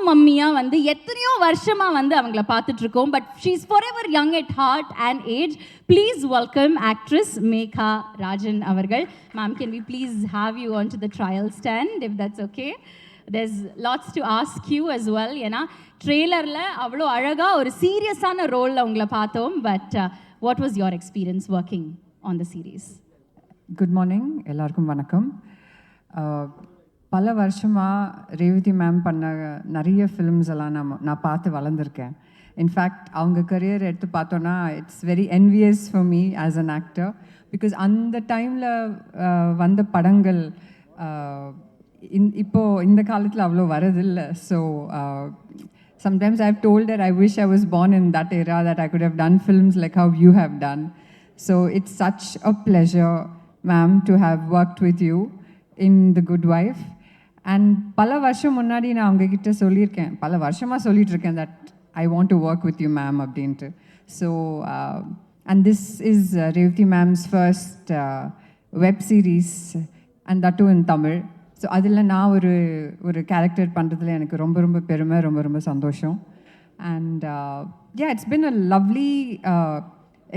மம்மியா வந்து எத்தனையோ வருஷமா வந்து அவங்கள பார்த்துட்டு இருக்கோம். But she is forever young at heart and age. Please welcome actress Megha Rajan அவர்கள். Ma'am, can we please have you on to the trial stand if that's okay? there's lots to ask you as well. ஏன்னா ட்ரெய்லரில் அவ்வளோ அழகாக ஒரு சீரியஸான ரோலில் உங்களை பார்த்தோம். But what was your experience working on the series? Good morning, எல்லாருக்கும் வணக்கம். பல வருஷமாக ரேவதி மேம் பண்ண நிறைய ஃபிலிம்ஸ் எல்லாம் நான் பார்த்து வளர்ந்துருக்கேன். இன்ஃபேக்ட் அவங்க கரியர் எடுத்து பார்த்தோன்னா it's very envious for me as an actor. Because அந்த டைமில் வந்த படங்கள் இப்போது இந்த காலத்தில் அவ்வளோ வரதில்லை. So sometimes I've told her I wish I was born in that era, that I could have done films like how you have done. So it's such a pleasure, ma'am, to have worked with you in The Good Wife. And பல வருஷம் முன்னாடி நான் அவங்கக்கிட்ட சொல்லியிருக்கேன், பல வருஷமாக சொல்லிட்டு இருக்கேன் that I want to work with you, ma'am, அப்படின்ட்டு. So and this is Revati ma'am's first web series, and that too in Tamil. So அதில் நான் ஒரு கேரக்டர் பண்ணுறதுல எனக்கு ரொம்ப ரொம்ப பெருமை, ரொம்ப ரொம்ப சந்தோஷம். And yeah, it's been a lovely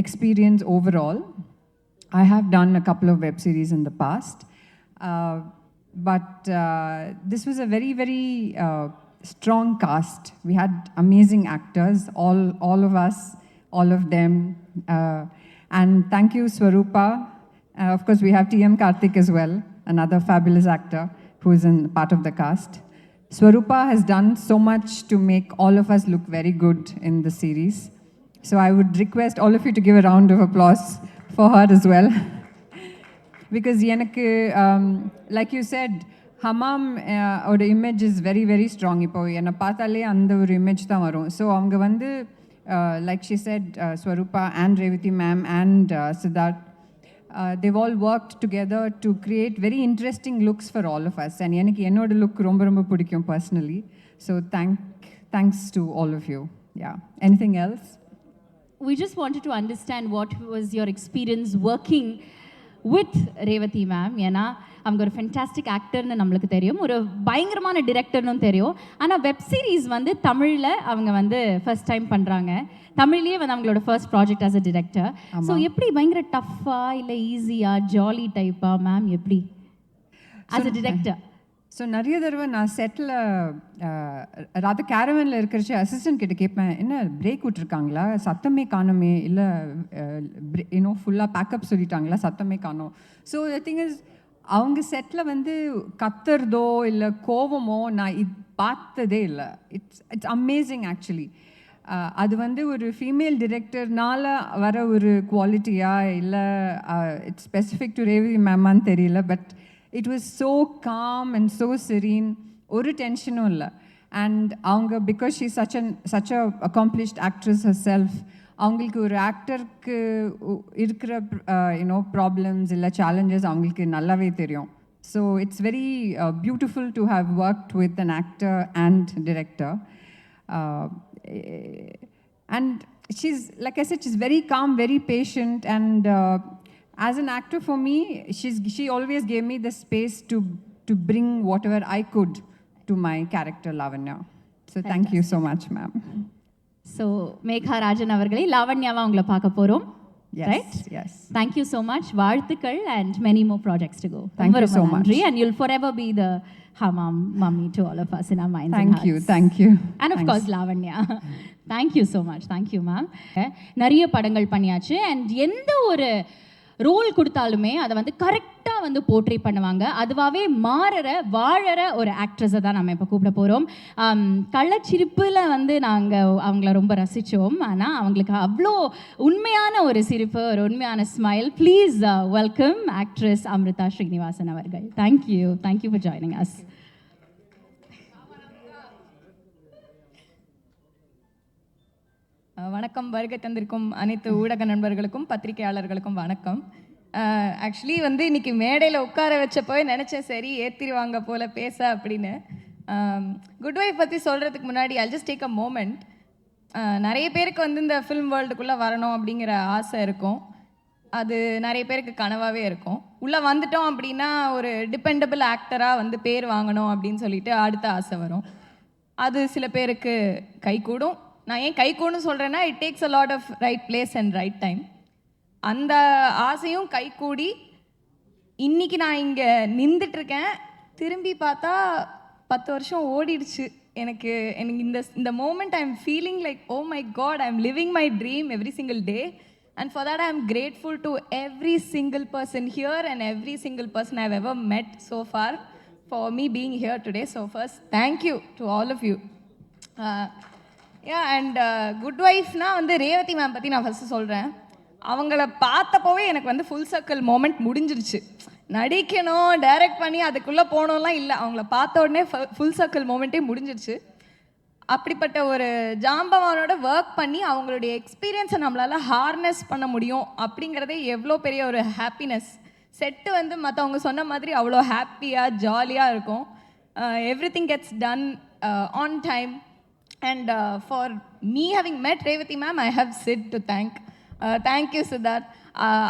experience overall. I have done a couple of web series in the past, but this was a very, very strong cast. We had amazing actors, all of us, all of them. And thank you, Swarupa. Of course, we have T.M. Karthik as well, another fabulous actor who is in part of the cast. Swarupa has done so much to make all of us look very good in the series. So I would request all of you to give a round of applause for her as well. Because எனக்கு like you said, Hamam ஓட image is very very strong. இப்போ என்னை பார்த்தாலே அந்த ஒரு image தான் வரும். So அவங்க வந்து like she said, Swarupa and Revati ma'am and Siddharth, they've all worked together to create very interesting looks for all of us. And எனக்கு என்னோட லுக் ரொம்ப ரொம்ப பிடிக்கும் personally. So thanks to all of you. Yeah. Anything else? We just wanted to understand what was your experience working with Revati ma'am. ஏன்னா அவங்க ஒரு fantastic ஆக்டர்னு நம்மளுக்கு தெரியும், ஒரு பயங்கரமான டிரெக்டர்னு தெரியும். ஆனால் வெப் சீரிஸ் வந்து தமிழில் அவங்க வந்து ஃபர்ஸ்ட் டைம் பண்ணுறாங்க. தமிழ்லேயே வந்து அவங்களோட first project as a director. So எப்படி பயங்கர டஃப்பா இல்லை ஈஸியா ஜாலி டைப்பா மேம், எப்படி ஆஸ் அ டிரெக்டர்? ஸோ நிறைய தடவை நான் செட்டில் ராத கேரவனில் இருக்கிறச்சு அசிஸ்டன்ட் கிட்ட கேட்பேன், என்ன பிரேக் விட்டுருக்காங்களா, சத்தமே காணுமே, இல்லை இன்னும் ஃபுல்லாக பேக்கப் சொல்லிட்டாங்களா, சத்தமே காணும். ஸோ த திங் இஸ், அவங்க செட்டில் வந்து கத்துறதோ இல்லை கோவமோ நான் இது பார்த்ததே இல்லை. It's amazing actually. அது வந்து ஒரு ஃபீமேல் டிரெக்டர்னால வர ஒரு குவாலிட்டியா இல்லை இட்ஸ் ஸ்பெசிஃபிக் டு ரேவதி மேமான்னு தெரியல. But it was so calm and so serene, ஒரு டென்ஷனும் இல்லை. அண்ட் அவங்க because she such a accomplished actress herself, அவங்களுக்கு ஒரு ஆக்டருக்கு இருக்கிற ப்ராப்ளம்ஸ் இல்லை சேலஞ்சஸ் அவங்களுக்கு நல்லாவே தெரியும். So it's very beautiful to have worked with an actor and director. And she's, like I said, she's very calm, very patient, and as an actor for me, she always gave me the space to bring whatever I could to my character Lavanya. So thank you so much, ma'am. So Megha Rajan அவர்களே, லாவண்யாவா உங்களை பார்க்க போறோம். Yes, right? Yes. Thank you so much. வாழ்த்துக்கள் and many more projects to go. Thank you so much. And you'll forever be the Hamam mummy to all of us in our minds. Thank you. And of course Lavanya. Thank you so much. Thank you, ma'am. நிறைய படங்கள் பண்ணியாச்சு. And எந்த ஒரு role கொடுத்தாலுமே அதை வந்து கரெக்டாக வந்து போர்ட்ரே பண்ணுவாங்க. அதுவாகவே வாழற ஒரு ஆக்ட்ரஸை தான் நம்ம இப்போ கூப்பிட போகிறோம். கள்ளச்சிரிப்பில் வந்து நாங்கள் அவங்கள ரொம்ப ரசித்தோம். ஆனால் அவங்களுக்கு அவ்வளோ உண்மையான ஒரு சிரிப்பு, ஒரு உண்மையான smile. Please welcome actress Amrita Srinivasan அவர்கள். Thank you for joining us. வணக்கம். வருகை தந்திருக்கும் அனைத்து ஊடக நண்பர்களுக்கும் பத்திரிகையாளர்களுக்கும் வணக்கம். ஆக்சுவலி வந்து இன்றைக்கி மேடையில் உட்கார வச்சப்போ நினச்சேன், சரி ஏற்றிடுவாங்க போல் பேச அப்படின்னு. குட் வைஃப் பற்றி சொல்கிறதுக்கு முன்னாடி I'll just take a moment. நிறைய பேருக்கு வந்து இந்த ஃபிலிம் வேர்ல்டுக்குள்ளே வரணும் அப்படிங்கிற ஆசை இருக்கும். அது நிறைய பேருக்கு கனவாகவே இருக்கும். உள்ளே வந்துட்டோம் அப்படின்னா ஒரு டிபெண்டபிள் ஆக்டராக வந்து பேர் வாங்கணும் அப்படின்னு சொல்லிட்டு அடுத்த ஆசை வரும். அது சில பேருக்கு கைகூடும். நான் ஏன் கைகூடுன்னு சொல்கிறேன்னா, it takes a lot of right place and right time. அந்த ஆசையும் கைகூடி இன்னைக்கு நான் இங்கே நின்றுட்டுருக்கேன். திரும்பி பார்த்தா 10 வருஷம் ஓடிடுச்சு. எனக்கு எனக்கு இந்த moment I am feeling like, oh my God, I am living my dream every single day. And for that, I am grateful to every single person here and every single person I've ever met so far for me being here today. So first, thank you to all of you. And Good Wife-na வந்து Revathi ma'am பற்றி நான் first சொல்கிறேன். அவங்கள பார்த்தப்போவே எனக்கு வந்து full circle moment முடிஞ்சிருச்சு. நடிக்கணும், direct பண்ணி அதுக்குள்ளே போனோம்லாம் இல்லை. அவங்கள பார்த்த உடனே ஃபுல் சர்க்கிள் மோமெண்ட்டே முடிஞ்சிருச்சு. அப்படிப்பட்ட ஒரு ஜாம்பவானோட ஒர்க் பண்ணி அவங்களுடைய எக்ஸ்பீரியன்ஸை நம்மளால் ஹார்னஸ் பண்ண முடியும் அப்படிங்கிறதே எவ்வளோ பெரிய ஒரு ஹாப்பினஸ். செட்டு வந்து மற்றவங்க சொன்ன மாதிரி அவ்வளோ ஹாப்பியாக ஜாலியாக இருக்கும். Every thing gets done on time. And for me having met Revathi ma'am, I have sit to thank you Siddharth.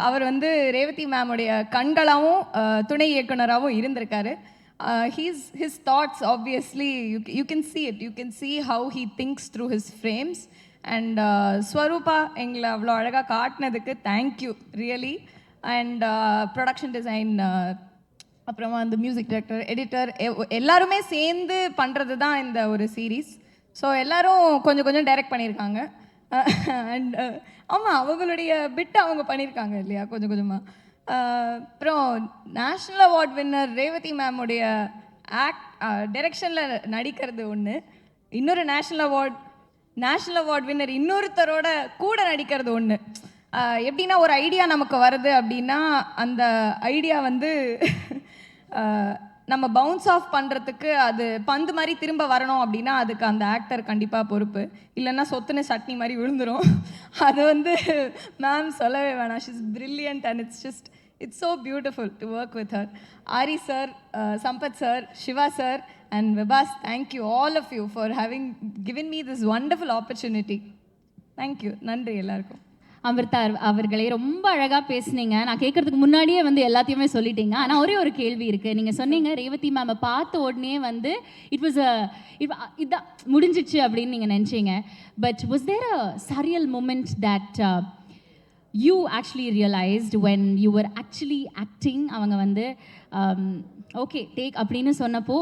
அவர் வந்து ரேவதி மேமுடைய கண்களாகவும் துணை இயக்குனராகவும் இருந்திருக்காரு. His thoughts, obviously, you can see it. You can see how he thinks through his frames. And Swarupa, எங்களை அவ்வளோ அழகாக காட்டினதுக்கு thank you really. And production design, அப்புறமா அந்த மியூசிக் டைரக்டர், எடிட்டர், எல்லாருமே சேர்ந்து பண்ணுறது தான் இந்த ஒரு சீரீஸ். ஸோ எல்லோரும் கொஞ்சம் கொஞ்சம் டைரக்ட் பண்ணியிருக்காங்க. அண்ட் ஆமாம், அவங்களுடைய பிட்டு அவங்க பண்ணியிருக்காங்க இல்லையா, கொஞ்சம் கொஞ்சமாக. அப்புறம் நேஷ்னல் அவார்ட் வின்னர் ரேவதி மேமுடைய டைரக்ஷனில் நடிக்கிறது ஒன்று, இன்னொரு நேஷ்னல் அவார்ட் வின்னர் இன்னொருத்தரோட கூட நடிக்கிறது ஒன்று. எப்படின்னா, ஒரு ஐடியா நமக்கு வருது அப்படின்னா அந்த ஐடியா வந்து நம்ம பவுன்ஸ் ஆஃப் பண்ணுறதுக்கு அது பந்து மாதிரி திரும்ப வரணும் அப்படின்னா அதுக்கு அந்த ஆக்டர் கண்டிப்பாக பொறுப்பு. இல்லைன்னா சொத்துன்னு சட்னி மாதிரி விழுந்துடும். அது வந்து மேம் சொல்லவே வேணாம். She is brilliant and it's so beautiful to work with her. Ari sir, Sampath sir, Shiva sir and Vibhas, thank you all of you for having given me this wonderful opportunity. Thank you. நன்றி எல்லாருக்கும். அமிர்தா அவர்களே, ரொம்ப அழகாக பேசுனீங்க. நான் கேட்கறதுக்கு முன்னாடியே வந்து எல்லாத்தையுமே சொல்லிட்டீங்க. ஆனால் ஒரே ஒரு கேள்வி இருக்குது. நீங்கள் சொன்னீங்க ரேவதி மேமை பார்த்த உடனே வந்து இதான் முடிஞ்சிச்சு அப்படின்னு நீங்கள் நினச்சிங்க. But was there a surreal moment that you actually realized when you were actually acting? அவங்க வந்து ஓகே டேக் அப்படின்னு சொன்னப்போ,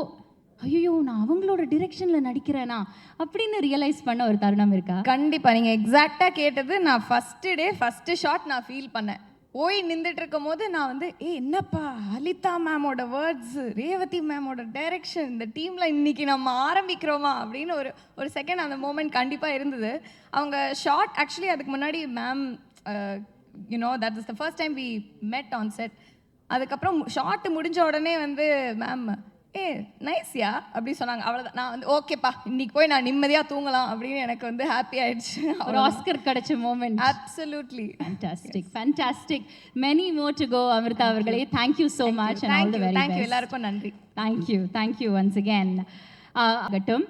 ஐயோ நான் அவங்களோட டிரெக்ஷனில் நடிக்கிறேனா அப்படின்னு ரியலைஸ் பண்ண ஒரு தருணம் இருக்கா? கண்டிப்பாக. நீங்கள் எக்ஸாக்டாக கேட்டது. நான் ஃபஸ்ட்டு ஷாட் நான் ஃபீல் பண்ணேன். போய் நின்றுட்டு இருக்கும் போது நான் வந்து என்னப்பா, லலிதா மேமோட வேர்ட்ஸ், ரேவதி மேமோட டைரக்ஷன், இந்த டீமில் இன்னைக்கு நம்ம ஆரம்பிக்கிறோமா அப்படின்னு ஒரு செகண்ட் அந்த மூமெண்ட் கண்டிப்பாக இருந்தது. அவங்க ஷார்ட் ஆக்சுவலி அதுக்கு முன்னாடி ma'am, that is the first time we met on set. அதுக்கப்புறம் ஷார்ட் முடிஞ்ச உடனே வந்து மேம் நைஸ்யா அப்படி சொன்னாங்க. அவ்வளோதான். நான் வந்து ஓகேப்பா, இன்னைக்கு போய் நான் நிம்மதியாக தூங்கலாம் அப்படின்னு எனக்கு வந்து ஹாப்பி ஆயிடுச்சு. ஒரு ஆஸ்கர் கிடைச்ச moment. Absolutely fantastic. Many more to go. Amritha அவர்களே, thank you so much and all the very best. Thank you எல்லாருக்கும் நன்றி. Thank you once again. ஆகட்டும்.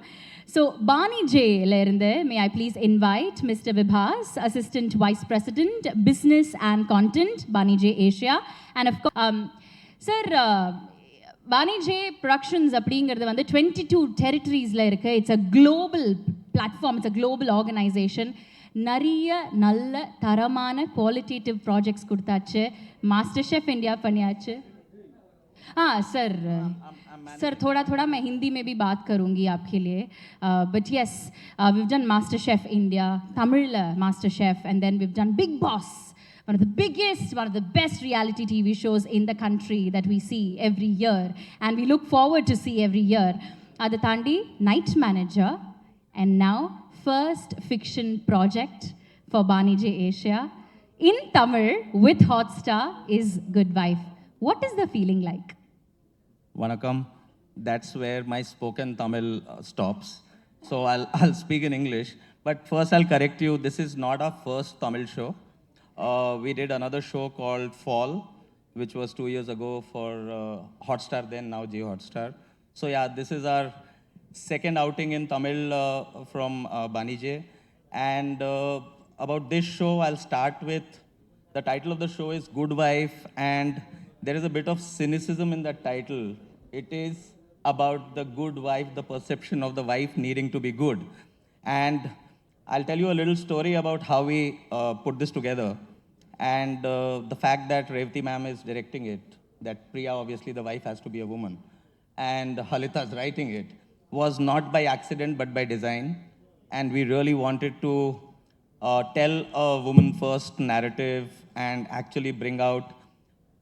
So, Bani J இருந்து, may I please invite Mr. Vibhas, Assistant Vice President, Business and Content, Bani J Asia. And of course, sir, Bani J Productions அப்படிங்கிறது வந்து 22 territoriesல இருக்கு. It's a global platform, it's a global organization. நிறைய நல்ல தரமான qualitative projects கொடுத்தாச்சு. Master Chef India பண்ணியாச்சு. Sir थोड़ा मैं हिंदी में भी बात करूँगी आपके लिए. But yes, we've done Master Chef India, Tamil Master Chef, and then we've done Big Boss, one of the biggest, one of the best reality TV shows in the country that we see every year, and we look forward to see every year. Adu Thandi, Night Manager, and now first fiction project for Bani J Asia in Tamil with Hotstar is Good Wife. What is the feeling like? Vanakkam. That's where my spoken Tamil stops. So I'll speak in English. But first I'll correct you. This is not our first Tamil show. We did another show called Fall, which was 2 years ago for Hotstar then, now Jio Hotstar. So yeah, this is our second outing in Tamil from Bani J. And about this show, I'll start with, the title of the show is Good Wife, and there is a bit of cynicism in that title. It is about the good wife, the perception of the wife needing to be good. And I'll tell you a little story about how we put this together. And the fact that Revati ma'am is directing it, that Priya, obviously the wife, has to be a woman, and Halita's writing it, was not by accident but by design. And we really wanted to tell a woman first narrative and actually bring out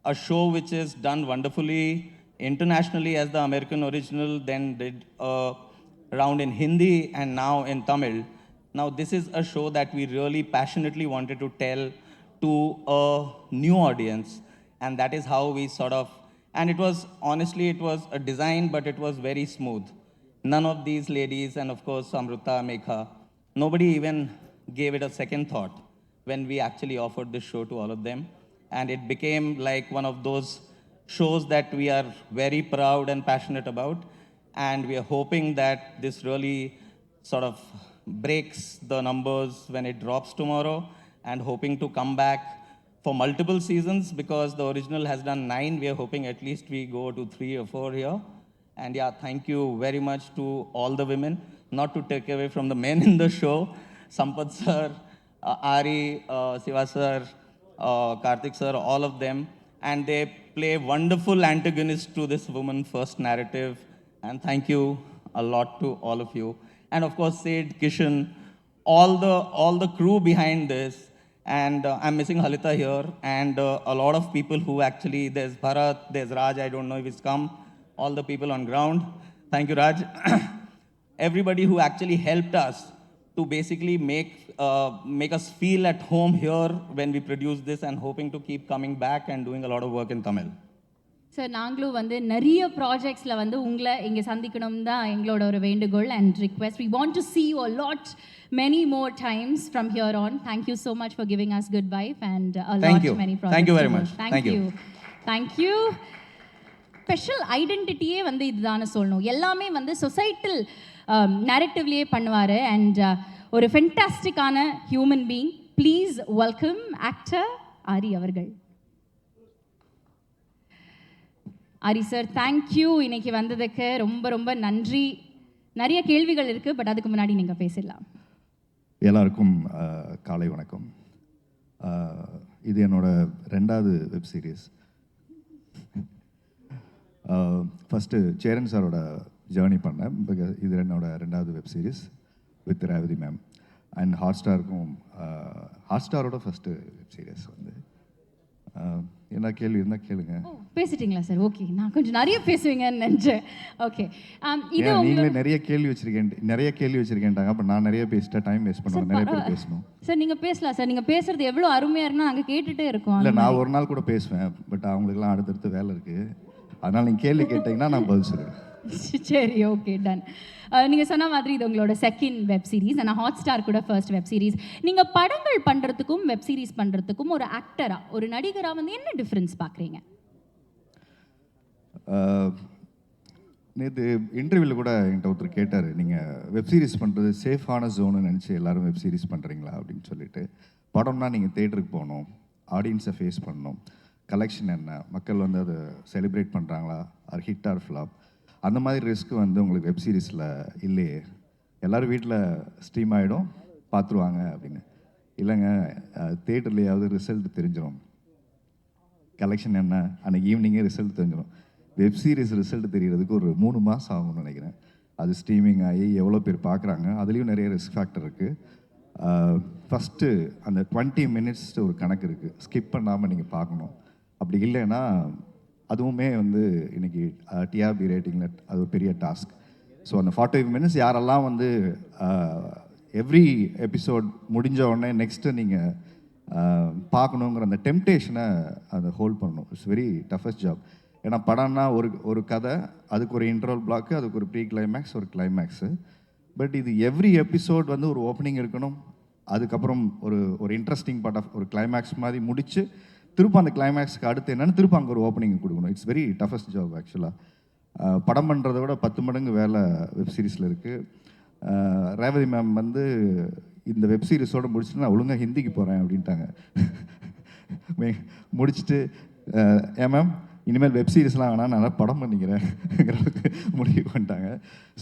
a show which is done wonderfully internationally as the American original, then did a round in Hindi and now in Tamil. Now, this is a show that we really passionately wanted to tell to a new audience, and that is how we sort of, and it was, honestly, it was a design, but it was very smooth. None of these ladies, and of course, Amruta, Megha, nobody even gave it a second thought when we actually offered this show to all of them. And it became like one of those shows that we are very proud and passionate about. And we are hoping that this really sort of breaks the numbers when it drops tomorrow, and hoping to come back for multiple seasons, because the original has done 9. We are hoping at least we go to 3 or 4 here. And yeah, thank you very much to all the women, not to take away from the men in the show, Sampath sir, Ari, Siva sir, Karthik sir, all of them. And they play wonderful antagonists to this woman first narrative. And thank you a lot to all of you. And of course, Sid, Kishan, all the crew behind this. And I'm missing Halita here, and a lot of people who actually, there's Bharat, there's Raj, I don't know if he's come, all the people on ground. Thank you, Raj. Everybody who actually helped us to basically make us feel at home here when we produce this, and hoping to keep coming back and doing a lot of work in Tamil. Sir, நாங்களும் வந்து நிறைய ப்ராஜெக்ட்ஸில் வந்து உங்களை இங்கே சந்திக்கணும் தான் எங்களோட ஒரு வேண்டுகோள் and request. We want to see you a lot, many more times from here on. Thank you so much for giving us Good Wife and a Thank lot you. many projects. Thank you very much. Thank you. Thank you. Special ஐடென்டிட்டியே வந்து இதுதானே சொல்லணும். எல்லாமே வந்து societal நேரட்டிவ்லேயே பண்ணுவார். And ஒரு ஃபென்டாஸ்டிக்கான human being. Please welcome actor Aari அவர்கள். ஆரி சார், தேங்க்யூ இன்னைக்கு வந்ததுக்கு ரொம்ப ரொம்ப நன்றி. நிறைய கேள்விகள் இருக்குது, பட் அதுக்கு முன்னாடி நீங்கள் பேசிடலாம். எல்லாருக்கும் காலை வணக்கம். இது என்னோட 2வது வெப் சீரிஸ். ஃபஸ்ட்டு சேரன் சாரோட ஜேர்னி பண்ணேன். இது என்னோட 2வது web series with Revathi ma'am. And ஹாட்ஸ்டாரோட ஃபஸ்ட்டு வெப் சீரிஸ் வந்து. என்ன கேள்வி இருந்தால் கேளுங்க. பேசிட்டீங்களா சார்? ஓகே, நான் கொஞ்சம் நிறைய பேசுவீங்கன்னு நினச்சேன். ஓகே, இது நீங்களே நிறைய கேள்வி வச்சிருக்கேன்ட்டாங்க. அப்போ நான் நிறைய பேசிட்டேன், டைம் வேஸ்ட் பண்ணுவேன். நிறைய பேர் பேசணும் சார். நீங்கள் பேசலாம் சார். நீங்கள் பேசுறது எவ்வளோ அருமையாக இருக்குன்னா நாங்கள் கேட்டுகிட்டே இருக்கோம். இல்லை, நான் ஒரு நாள் கூட பேசுவேன், பட் அவங்களுக்குலாம் அடுத்தடுத்து வேலை இருக்குது. அதனால் நீங்கள் கேள்வி கேட்டிங்கன்னா நான் பதில் சொல்லுவேன். சரி, ஓகே, டன். நீங்கள் சொன்ன மாதிரி இது உங்களோட 2nd வெப் சீரிஸ். ஆனால் ஹாட்ஸ்டார் கூட 1st வெப் சீரிஸ். நீங்கள் படங்கள் பண்ணுறதுக்கும் வெப் சீரிஸ் பண்ணுறதுக்கும் ஒரு ஆக்டராக, ஒரு நடிகராக வந்து என்ன டிஃப்ரென்ஸ் பார்க்குறீங்க? நேற்று இன்டர்வியூவில் கூட என்கிட்ட ஒருத்தர் கேட்டார், நீங்கள் வெப் சீரிஸ் பண்ணுறது சேஃபான ஜோனு நினச்சி எல்லோரும் வெப் சீரிஸ் பண்ணுறீங்களா அப்படின்னு சொல்லிட்டு. படம்னா நீங்கள் தேட்டருக்கு போகணும், ஆடியன்ஸை ஃபேஸ் பண்ணணும், கலெக்ஷன் என்ன, மக்கள் வந்து அதை செலிப்ரேட் பண்ணுறாங்களா, அது ஹிட் ஆர் ஃப்ளாப், அந்த மாதிரி ரிஸ்க் வந்து உங்களுக்கு வெப் சீரிஸில் இல்லையே. எல்லோரும் வீட்டில் ஸ்ட்ரீம் ஆகிடும், பார்த்துருவாங்க அப்படின்னு. இல்லைங்க, தேட்டர்லையாவது ரிசல்ட் தெரிஞ்சிடும், கலெக்ஷன் என்ன, அன்றைக்கி ஈவினிங்கே ரிசல்ட் தெரிஞ்சிடும். வெப் சீரிஸ் ரிசல்ட் தெரிகிறதுக்கு ஒரு 3 மாதம் ஆகும்னு நினைக்கிறேன். அது ஸ்ட்ரீமிங் ஆகி எவ்வளோ பேர் பார்க்குறாங்க, அதுலேயும் நிறைய ரிஸ்க் ஃபேக்டர் இருக்குது. ஃபஸ்ட்டு அந்த 20 மினிட்ஸ் ஒரு கணக்கு இருக்குது, ஸ்கிப் பண்ணாமல் நீங்கள் பார்க்கணும். அப்படி இல்லைன்னா அதுவுமே வந்து இன்றைக்கி டிஆர்பி ரேட்டிங்கில் அது ஒரு பெரிய டாஸ்க். ஸோ அந்த 45 மினிட்ஸ் யாரெல்லாம் வந்து எவ்ரி எபிசோட் முடிஞ்ச உடனே நெக்ஸ்ட்டு நீங்கள் பார்க்கணுங்கிற அந்த டெம்டேஷனை அதை ஹோல்ட் பண்ணணும். It's very toughest job. ஏன்னா படம்னா ஒரு கதை, அதுக்கு ஒரு இன்ட்ரோல் பிளாக்கு, அதுக்கு ஒரு ப்ரீ கிளைமேக்ஸ், ஒரு கிளைமேக்ஸு. பட் இது எவ்ரி எபிசோட் வந்து ஒரு ஓப்பனிங் இருக்கணும், அதுக்கப்புறம் ஒரு இன்ட்ரெஸ்டிங் பார்ட் ஆஃப் ஒரு கிளைமேக்ஸ் மாதிரி முடித்து திரும்ப அந்த கிளைமேக்ஸ்க்கு அடுத்து என்னென்னு திரும்ப அங்கே ஒரு ஓப்பனிங் கொடுக்கணும். இட்ஸ் வெரி டஃபஸ்ட் ஜாப் ஆக்சுவலாக. படம் பண்ணுறதை விட 10 மடங்கு வேலை வெப் சீரிஸில் இருக்குது. ரேவதி மேம் வந்து இந்த வெப் சீரிஸோடு முடிச்சுட்டு நான் ஒழுங்காக ஹிந்திக்கு போகிறேன் அப்படின்ட்டாங்க. முடிச்சுட்டு ஏன் மேம் இனிமேல் வெப் சீரிஸ்லாம் வேணாம், நான் படம் பண்ணிக்கிறேங்கிற அளவுக்கு முடிவு பண்ணிட்டாங்க.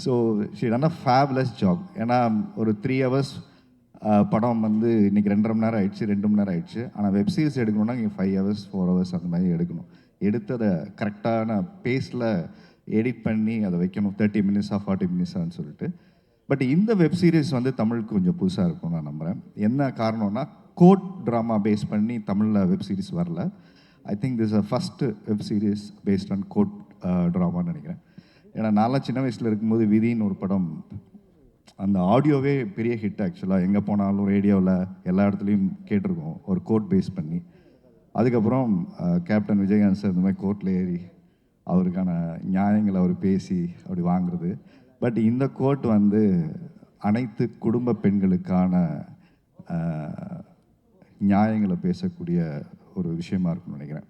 So she done a fabulous job. ஏன்னா ஒரு 3 hours படம் வந்து இன்றைக்கி 2.5 மணி நேரம் ஆயிடுச்சு, 2 மணி நேரம் ஆயிடுச்சு. ஆனால் வெப் சீரிஸ் எடுக்கணும்னா இங்கே 5 hours 4 hours அந்த மாதிரி எடுக்கணும். எடுத்து அதை கரெக்டான பேஸில் எடிட் பண்ணி அதை வைக்கணும், 30 minutes 40 minutes சொல்லிட்டு. பட் இந்த வெப் சீரிஸ் வந்து தமிழுக்கு கொஞ்சம் புதுசாக இருக்கும் நான் நம்புகிறேன். என்ன காரணம்னா கோர்ட் ட்ராமா பேஸ் பண்ணி தமிழில் வெப் சீரிஸ் வரல. I think this first web series based on court ட்ராமான்னு நினைக்கிறேன். ஏன்னா நான்லாம் சின்ன வயசில் இருக்கும்போது விதின்னு ஒரு படம், அந்த ஆடியோவே பெரிய ஹிட் ஆக்சுவலாக. எங்கே போனாலும் ரேடியோவில் எல்லா இடத்துலையும் கேட்டிருக்கோம், ஒரு கோர்ட் பேஸ் பண்ணி. அதுக்கப்புறம் கேப்டன் விஜயகாந்த் சார் இந்த மாதிரி கோர்ட்டில் ஏறி அவருக்கான நியாயங்களை அவர் பேசி அப்படி வாங்குறது. பட் இந்த கோர்ட் வந்து அனைத்து குடும்ப பெண்களுக்கான நியாயங்களை பேசக்கூடிய ஒரு விஷயமா இருக்குன்னு நினைக்கிறேன்.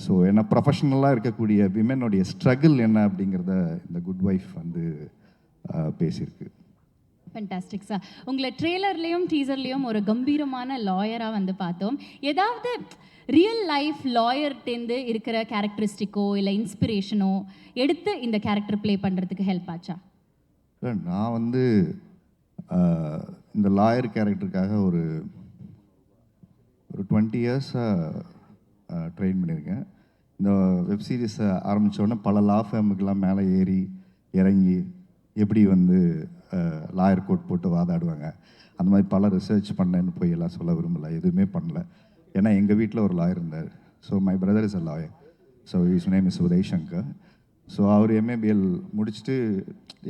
ஸோ என்ன ப்ரொஃபஷ்னலாக இருக்கக்கூடிய விமெனுடைய ஸ்ட்ரகிள் என்ன அப்படிங்கிறத இந்த குட் ஒய்ஃப் வந்து பேசியிருக்கு. Fantastic sir. உங்களை ட்ரெய்லர்லேயும் டீசர்லேயும் ஒரு கம்பீரமான லாயராக வந்து பார்த்தோம். ஏதாவது ரியல் லைஃப் லாயர்ட்டேருந்து இருக்கிற கேரக்டரிஸ்டிக்கோ இல்லை இன்ஸ்பிரேஷனோ எடுத்து இந்த கேரக்டர் ப்ளே பண்ணுறதுக்கு ஹெல்ப் ஆச்சா? நான் வந்து இந்த லாயர் கேரக்டருக்காக ஒரு 20 இயர்ஸாக ட்ரெயின் பண்ணியிருக்கேன். இந்த வெப் சீரிஸை ஆரம்பித்தோடனே பல லா ஃபேமுக்கெல்லாம் மேலே ஏறி இறங்கி எப்படி வந்து லாயர் கோட் போட்டு வாதாடுவாங்க, அந்த மாதிரி பல ரிசர்ச் பண்ணேன்னு போய் எல்லாம் சொல்ல விரும்பலை, எதுவுமே பண்ணல. ஏன்னா எங்கள் வீட்டில் ஒரு லாயர் இருந்தார். So my brother is a lawyer. So his name is Uday Shankar. So அவர் எம்ஏபிஎல் முடிச்சுட்டு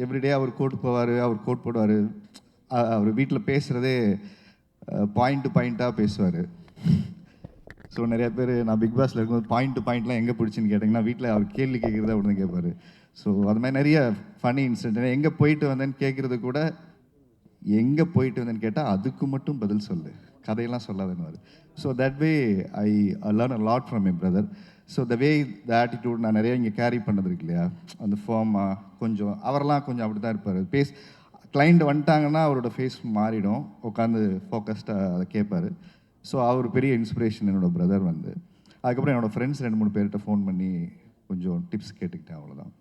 எவ்ரிடே அவர் கோர்ட் போவார், அவர் கோர்ட் போடுவார். அவர் வீட்டில் பேசுகிறதே பாயிண்ட் டு பாயிண்ட்டாக பேசுவார். ஸோ நிறைய பேர் நான் பிக் பாஸில் இருக்கும்போது பாயிண்ட் டு பாயிண்ட்லாம் எங்கே பிடிச்சின்னு கேட்டிங்கன்னா வீட்டில் அவர் கேள்வி கேட்குறத உடனே கேட்பார். ஸோ அது மாதிரி நிறைய ஃபன்னி இன்சிடென்ட். எங்கே போயிட்டு வந்தேன்னு கேட்குறது கூட எங்கே போயிட்டு வந்தேன்னு கேட்டால் அதுக்கு மட்டும் பதில் சொல்லு, கதையெல்லாம் சொல்லாதுன்னு. So that way I learn a lot from my brother. So the way the attitude நான் நிறைய இங்கே கேரி பண்ணது இருக்கு இல்லையா, அந்த ஃபார்மாக கொஞ்சம் அவரெல்லாம் கொஞ்சம் அப்படி தான் இருப்பார். கிளைண்ட் வந்துட்டாங்கன்னா அவரோட ஃபேஸ் மாறிடும், உட்காந்து ஃபோக்கஸ்டாக அதை கேட்பார். ஸோ அவர் பெரிய இன்ஸ்பிரேஷன் என்னோடய பிரதர் வந்து. அதுக்கப்புறம் என்னோடய ஃப்ரெண்ட்ஸ் 2-3 பேர்கிட்ட ஃபோன் பண்ணி கொஞ்சம் டிப்ஸ் கேட்டுக்கிட்டேன், அவ்வளோதான்.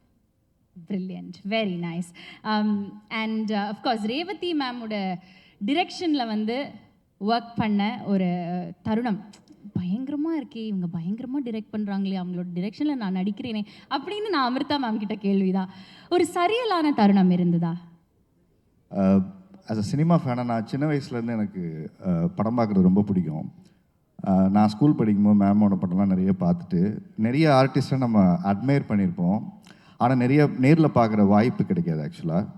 Brilliant, very nice. And of course Revathi மேமோட டிரெக்ஷனில் வந்து ஒர்க் பண்ண ஒரு தருணம் பயங்கரமாக இருக்கே, இவங்க பயங்கரமாக டிரெக்ட் பண்ணுறாங்களே, அவங்களோட டிரெக்ஷனில் நான் நடிக்கிறேனே அப்படின்னு நான் அமிர்தா மேம் கிட்ட கேள்விதான். ஒரு சரியலான தருணம் இருந்ததா? ஆஸ் அ சினிமா ஃபேனாக நான் சின்ன வயசுலேருந்து எனக்கு படம் பார்க்குறது ரொம்ப பிடிக்கும். நான் ஸ்கூல் படிக்கும்போது மேமோட படம்லாம் நிறைய பார்த்துட்டு நிறைய ஆர்டிஸ்ட்டை நம்ம அட்மையர் பண்ணியிருப்போம். ஆனால் நிறைய நேரில் பார்க்குற வாய்ப்பு கிடைக்காது ஆக்சுவலாக.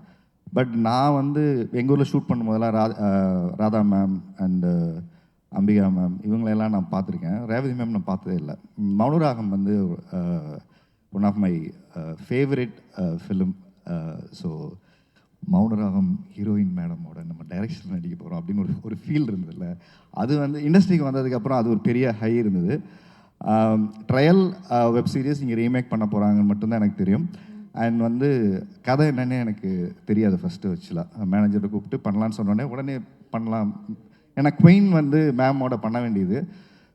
பட் நான் வந்து எங்கள் ஊரில் ஷூட் பண்ணும்போதெல்லாம் Radha ma'am and Ambika ma'am இவங்களெல்லாம் நான் பார்த்துருக்கேன். ரேவதி மேம் நான் பார்த்ததே இல்லை. மௌனராகம் வந்து one of my favourite film. So Mounaragam heroine மேடமோட நம்ம டைரக்ஷன் நடிக்க போகிறோம் அப்படின்னு ஒரு ஃபீல் இருந்ததில்ல. அது வந்து இண்டஸ்ட்ரிக்கு வந்ததுக்கப்புறம் அது ஒரு பெரிய ஹை இருந்தது. ட்ரையல் வெப் சீரிஸ் இங்கே ரீமேக் பண்ண போகிறாங்கன்னு மட்டும்தான் எனக்கு தெரியும். அண்ட் வந்து கதை என்னென்னு எனக்கு தெரியாது ஃபஸ்ட்டு வச்சுலாம். மேனேஜரை கூப்பிட்டு பண்ணலான்னு சொன்னோடனே உடனே பண்ணலாம். ஏன்னா குயின் வந்து மேமோட பண்ண வேண்டியது.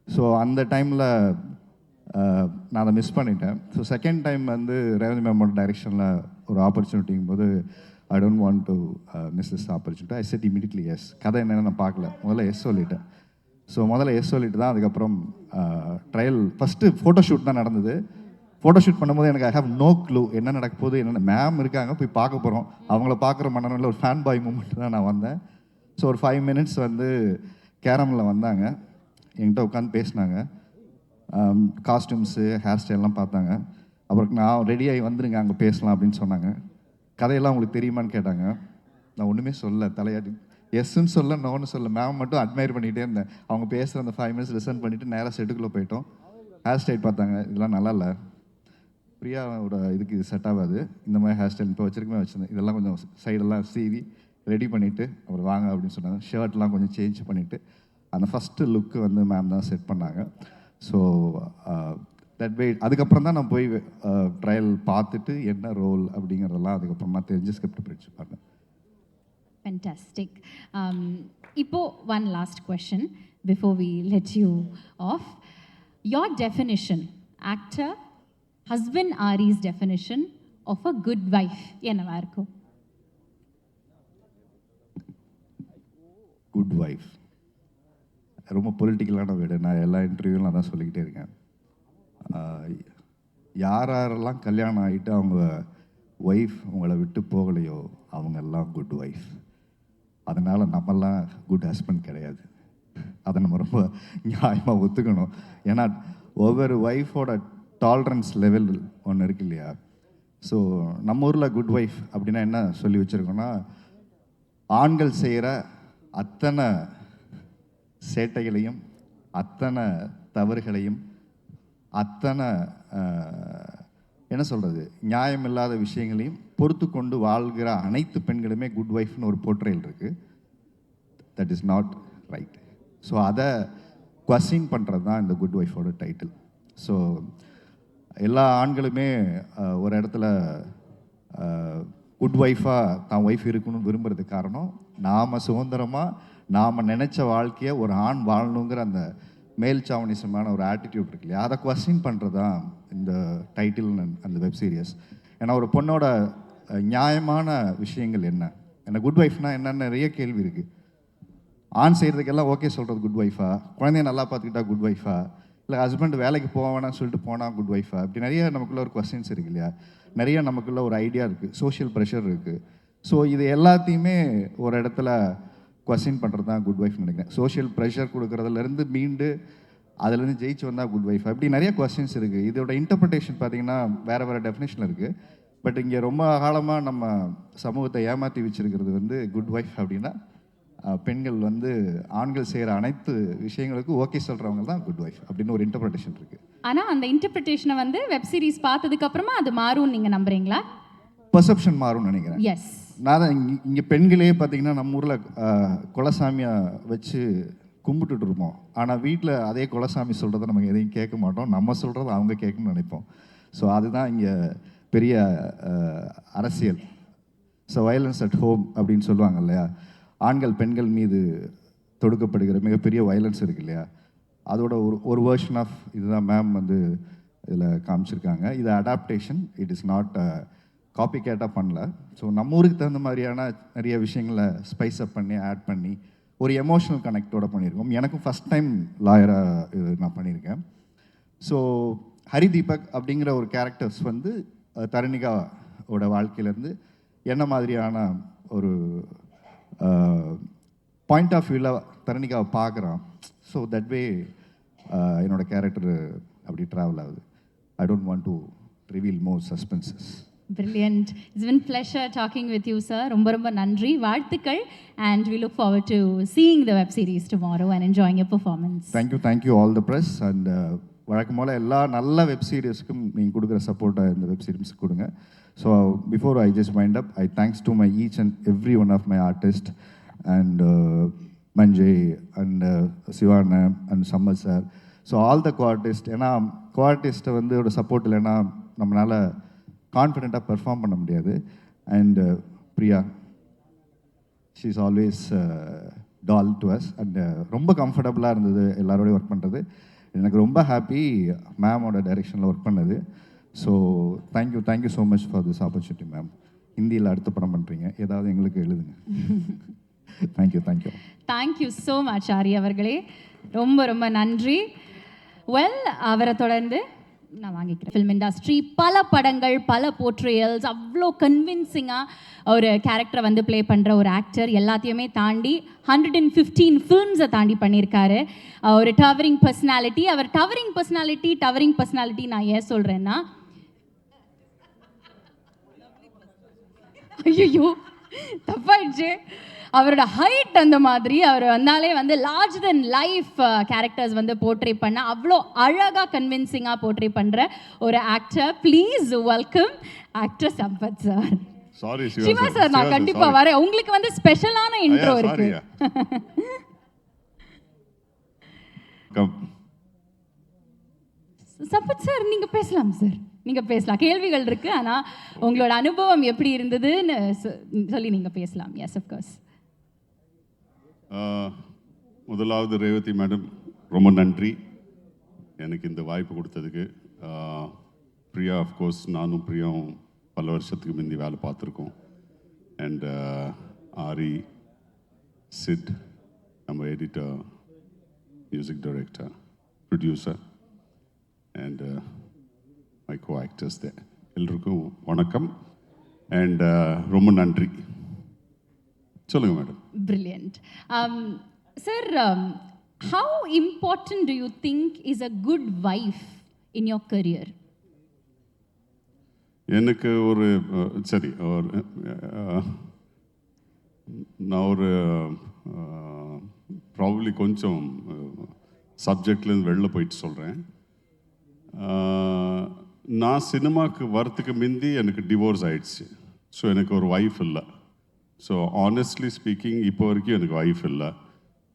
ஸோ அந்த டைமில் நான் அதை மிஸ் பண்ணிட்டேன். ஸோ செகண்ட் டைம் வந்து ரேவதி மேமோட டைரெக்ஷனில் ஒரு ஆப்பர்ச்சுனிட்டிங்கும் போது I don't want to miss this opportunity. I said immediately yes. கதை என்னென்னு நான் பார்க்கல, முதல்ல எஸ் சொல்லிட்டேன். ஸோ முதல்ல எஸ் சொல்லிட்டு தான் அதுக்கப்புறம் ட்ரையல் ஃபஸ்ட்டு ஃபோட்டோஷூட் தான் நடந்தது. ஃபோட்டோஷூட் பண்ணும்போது எனக்கு ஐ ஹேவ் நோ க்ளூ என்ன நடக்க போகுது, என்னென்ன மேம் இருக்காங்க போய் பார்க்க போகிறோம், அவங்கள பார்க்குற மனநிலையில் ஒரு ஃபேன் பாய் மூமெண்ட் தான் நான் வந்தேன். ஸோ ஒரு 5 minutes வந்து கேரமில் வந்தாங்க, என்கிட்ட உட்காந்து பேசினாங்க, காஸ்டியூம்ஸு ஹேர் ஸ்டைல்லாம் பார்த்தாங்க. அப்புறம் நான் ரெடியாகி வந்துடுங்க அங்கே பேசலாம் அப்படின்னு சொன்னாங்க. கதையெல்லாம் உங்களுக்கு தெரியுமான்னு கேட்டாங்க. நான் ஒன்றுமே சொல்ல, தலையாட்டி எஸ்ன்னு சொல்ல நோன்னு சொல்ல, மேம் மட்டும் அட்மையர் பண்ணிகிட்டே இருந்தேன். அவங்க பேசுகிற அந்த 5 minutes லிசன் பண்ணிவிட்டு நேராக செட்டுக்குள்ளே போயிட்டோம். ஹேர் ஸ்டைல் பார்த்தாங்க, இதெல்லாம் நல்லா இல்லை, பிரியாவோட இதுக்கு இது செட் ஆகாது, இந்த மாதிரி ஹேர் ஸ்டைல் இப்போ வச்சிருக்கமே வச்சுருந்தேன், இதெல்லாம் கொஞ்சம் சைடெல்லாம் சீவி ரெடி பண்ணிவிட்டு அப்புறம் வாங்க அப்படின்னு சொன்னாங்க. ஷர்ட்லாம் கொஞ்சம் சேஞ்ச் பண்ணிவிட்டு அந்த ஃபஸ்ட்டு லுக்கு வந்து மேம் தான் செட் பண்ணாங்க. ஸோ தட் வே அதுக்கப்புறம் தான் நான் போய் ட்ரையல் பார்த்துட்டு என்ன ரோல் அப்படிங்கிறதெல்லாம் அதுக்கப்புறமா தெரிஞ்சு ஸ்கிரிப்ட் படிச்சு பார்த்தேன். ஃபென்டாஸ்டிக். இப்போ one last question before we let you off. Your definition, actor husband or his definition of a good wife என்னவா இருக்கும்? குட் வைஃப் ரொம்ப பொலிட்டிக்கலான வீடு. நான் எல்லா இன்டர்வியூலாம் தான் சொல்லிக்கிட்டே இருக்கேன். யாரெல்லாம் கல்யாணம் ஆகிட்டு அவங்க ஒய்ஃப் உங்களை விட்டு போகலையோ அவங்கெல்லாம் குட் ஒய்ஃப். அதனால் நம்மெல்லாம் குட் ஹஸ்பண்ட் கிடையாது. அதை நம்ம ரொம்ப நியாயமாக ஒத்துக்கணும். ஏன்னா ஒவ்வொரு ஒய்ஃபோட டாலரன்ஸ் லெவல் ஒன்று இருக்கு இல்லையா? ஸோ நம்ம ஊரில் குட் ஒய்ஃப் அப்படின்னா என்ன சொல்லி வச்சுருக்கோன்னா, ஆண்கள் செய்கிற அத்தனை சேட்டைகளையும் அத்தனை தவறுகளையும் அத்தனை என்ன சொல்கிறது நியாயமில்லாத விஷயங்களையும் பொறுத்து கொண்டு வாழ்கிற அனைத்து பெண்களுமே குட் ஒய்ஃப்னு ஒரு போர்ட்ரேல் இருக்குது. That is not right. So அதை கொஸ்டின் பண்ணுறது தான் இந்த குட் ஒய்ஃபோட டைட்டில். ஸோ எல்லா ஆண்களுமே ஒரு இடத்துல குட் ஒய்ஃபாக தான் ஒய்ஃப் இருக்கணும்னு விரும்புறதுக்கு காரணம், நாம் சுதந்திரமாக நாம் நினச்ச வாழ்க்கையை ஒரு ஆண் வாழணுங்கிற அந்த மேல் சாவனிசமான ஒரு ஆட்டிடியூட் இருக்கு இல்லையா, அதை கொஸ்டின் பண்ணுறது தான் இந்த டைட்டில் அந்த வெப் சீரியஸ். ஏன்னா ஒரு பொண்ணோட நியாயமான விஷயங்கள் என்ன, ஏன்னா குட் ஒய்ஃப்னா என்னென்ன நிறைய கேள்வி இருக்குது. ஆண் செய்கிறதுக்கெல்லாம் ஓகே சொல்கிறது குட் ஒய்ஃபா, குழந்தைய நல்லா பார்த்துக்கிட்டா குட் ஒய்ஃபா, இல்லை ஹஸ்பண்ட் வேலைக்கு போவேணான்னு சொல்லிட்டு போனால் குட் ஒய்ஃபா, இப்படி நிறைய நமக்குள்ள ஒரு கொஸ்டின்ஸ் இருக்கு இல்லையா, நிறைய நமக்குள்ள ஒரு ஐடியா இருக்குது, சோஷியல் ப்ரெஷர் இருக்குது. ஸோ இது எல்லாத்தையுமே ஒரு இடத்துல கொஸ்டின் பண்ணுறது தான் குட் ஒய்ஃப்னு நினைக்கிறேன். சோஷியல் ப்ரெஷர் கொடுக்குறதுலேருந்து மீண்டு அதுலேருந்து ஜெயிச்சு வந்தால் குட் ஒய்ஃப், அப்படி நிறைய கொஸ்டின்ஸ் இருக்குது. இதோட இன்டர்பிரிட்டேஷன் பார்த்திங்கன்னா வேறு வேறு டெஃபினேஷன் இருக்குது. பட் இங்கே ரொம்ப காலமாக நம்ம சமூகத்தை ஏமாற்றி வச்சுருக்கிறது வந்து குட் ஒய்ஃப் அப்படின்னா பெண்கள் வந்து ஆண்கள் செய்கிற அனைத்து விஷயங்களுக்கும் ஓகே சொல்கிறவங்க தான் குட் ஒய்ஃப் அப்படின்னு ஒரு இன்டர்பிரிட்டேஷன் இருக்குது. ஆனால் அந்த இன்டர்பிரிட்டேஷனை வந்து வெப் சீரிஸ் பார்த்ததுக்கப்புறமா அது மாறும்னு நீங்கள் நம்புறீங்களா? பர்செப்ஷன் மாறும்னு நினைக்கிறேன். எஸ். நான் தான் இங்கே பெண்களே பார்த்தீங்கன்னா நம்ம ஊரில் குலசாமியை வச்சு கும்பிட்டுட்டு இருப்போம். ஆனால் வீட்டில் அதே குலசாமி சொல்கிறத நம்ம எதையும் கேட்க மாட்டோம், நம்ம சொல்கிறத அவங்க கேட்கணும்னு நினைப்போம். ஸோ அதுதான் இங்கே பெரிய அரசியல். ஸோ வயலன்ஸ் அட் ஹோம் அப்படின்னு சொல்லுவாங்க இல்லையா, ஆண்கள் பெண்கள் மீது தொடுக்கப்படுகிற மிகப்பெரிய வயலன்ஸ் இருக்கு இல்லையா, அதோட ஒரு வேர்ஷன் ஆஃப் இதுதான் மேம் வந்து இதில் காமிச்சிருக்காங்க. இது adaptation, it is not copy கேட்டால் பண்ணல. ஸோ நம்ம ஊருக்கு தகுந்த மாதிரியான நிறைய விஷயங்களை ஸ்பைஸ் அப் பண்ணி ஆட் பண்ணி ஒரு எமோஷனல் கனெக்டோட பண்ணியிருக்கோம். எனக்கும் ஃபஸ்ட் டைம் லாயராக இது நான் பண்ணியிருக்கேன். ஸோ ஹரி தீபக் அப்படிங்கிற ஒரு கேரக்டர்ஸ் வந்து தரணிகாவோட வாழ்க்கையிலேருந்து என்ன மாதிரியான ஒரு பாயிண்ட் ஆஃப் வியூவில் தரணிகாவை பார்க்குறான். ஸோ தட் வே என்னோட கேரக்டர் அப்படி ட்ராவல் ஆகுது. ஐ don't want to reveal more சஸ்பென்சஸ். Brilliant. It's been pleasure talking with you, sir. ரொம்ப ரொம்ப நன்றி, வாழ்த்துக்கள். And we look forward to seeing the web series tomorrow and enjoying your performance. Thank you all the press. And வழக்கம் போல் எல்லா நல்ல web சீரிஸ்க்கும் நீங்கள் கொடுக்குற சப்போர்ட்டை இந்த வெப் சீரிஸ்க்கு கொடுங்க. So before I just wind up, I thanks to my each and every one of my artist and Manjay and Sivana and Sampath sir. So all the co-artist, ஏன்னா கோஆர்டிஸ்ட்டை வந்து ஒரு சப்போர்ட் இல்லைன்னா நம்மளால் கான்ஃபிடெண்ட்டாக பெர்ஃபார்ம் பண்ண முடியாது. And Priya, she is always tall to us. And ரொம்ப கம்ஃபர்டபுளாக இருந்தது எல்லாரோடையும் ஒர்க் பண்ணுறது. எனக்கு ரொம்ப ஹாப்பி மேமோட டைரெக்ஷனில் ஒர்க் பண்ணது. So thank you so much for this opportunity ma'am. ஹிந்தியில் அடுத்த படம் பண்ணுறீங்க, ஏதாவது எங்களுக்கு எழுதுங்க. தேங்க்யூ. தேங்க்யூ ஸோ மச் ஆரி அவர்களே, ரொம்ப ரொம்ப நன்றி. வெல், அவரை தொடர்ந்து நான் வாங்கிக்கிறேன். ஃபிலிம் இண்டஸ்ட்ரி பல படங்கள், பல போர்ட்ரேயல்ஸ், அவ்வளோ கன்வின்சிங்காக ஒரு கேரக்டரை வந்து ப்ளே பண்ணுற ஒரு ஆக்டர், எல்லாத்தையுமே தாண்டி 115 ஃபில்ம்ஸை தாண்டி பண்ணியிருக்காரு. ஒரு டவரிங் பர்சனாலிட்டி. அவர் டவரிங் பர்சனாலிட்டி நான் ஏன் சொல்கிறேன்னா, ஐயோ தப்பாயிடுச்சு, அவரோட ஹைட் அந்த மாதிரி அவர் வந்தாலே வந்து லார்ஜ் தென் லைஃப் கேரக்டர்ஸ் வந்து போர்ட்ரே பண்ண அவ்வளோ அழகாக கன்வின்சிங்காக போர்ட்ரே பண்ணுற ஒரு actor. Please welcome actor Sampath sir. Sorry Siva sir, நான் கண்டிப்பா வரேன். உங்களுக்கு வந்து ஸ்பெஷலான இன்ட்ரோ இருக்கு. சம்பத் சார், நீங்க பேசலாம் சார், நீங்க பேசலாம். கேள்விகள் இருக்கு, ஆனா உங்களோட அனுபவம் எப்படி இருந்ததுன்னு சொல்லி நீங்க பேசலாம். Yes, of course. முதலாவது ரேவதி மேடம், ரொம்ப நன்றி எனக்கு இந்த வாய்ப்பு கொடுத்ததுக்கு. பிரியா அஃப்கோர்ஸ் நானும் பிரியாவும் பல வருஷத்துக்கு முந்தி வேலை பார்த்துருக்கோம். அண்ட் ஆரி, சிட், நம்ம editor, music director, producer and my co actors தே எல்லோருக்கும் வணக்கம் அண்ட் ரொம்ப நன்றி. சொல்லுங்கள் madam. Brilliant. Sir, how important do you think is a good wife in your career? எனக்கு ஒரு சரி நான் ஒரு ப்ராபப்ளி கொஞ்சம் சப்ஜெக்ட்லேருந்து வெளில போயிட்டு சொல்கிறேன். நான் சினிமாவுக்கு வரத்துக்கு முந்தி எனக்கு டிவோர்ஸ் ஆயிடுச்சு. ஸோ எனக்கு ஒரு ஒய்ஃப் இல்லை. ஸோ ஆனஸ்ட்லி ஸ்பீக்கிங் இப்போ வரைக்கும் எனக்கு ஒய்ஃப் இல்லை.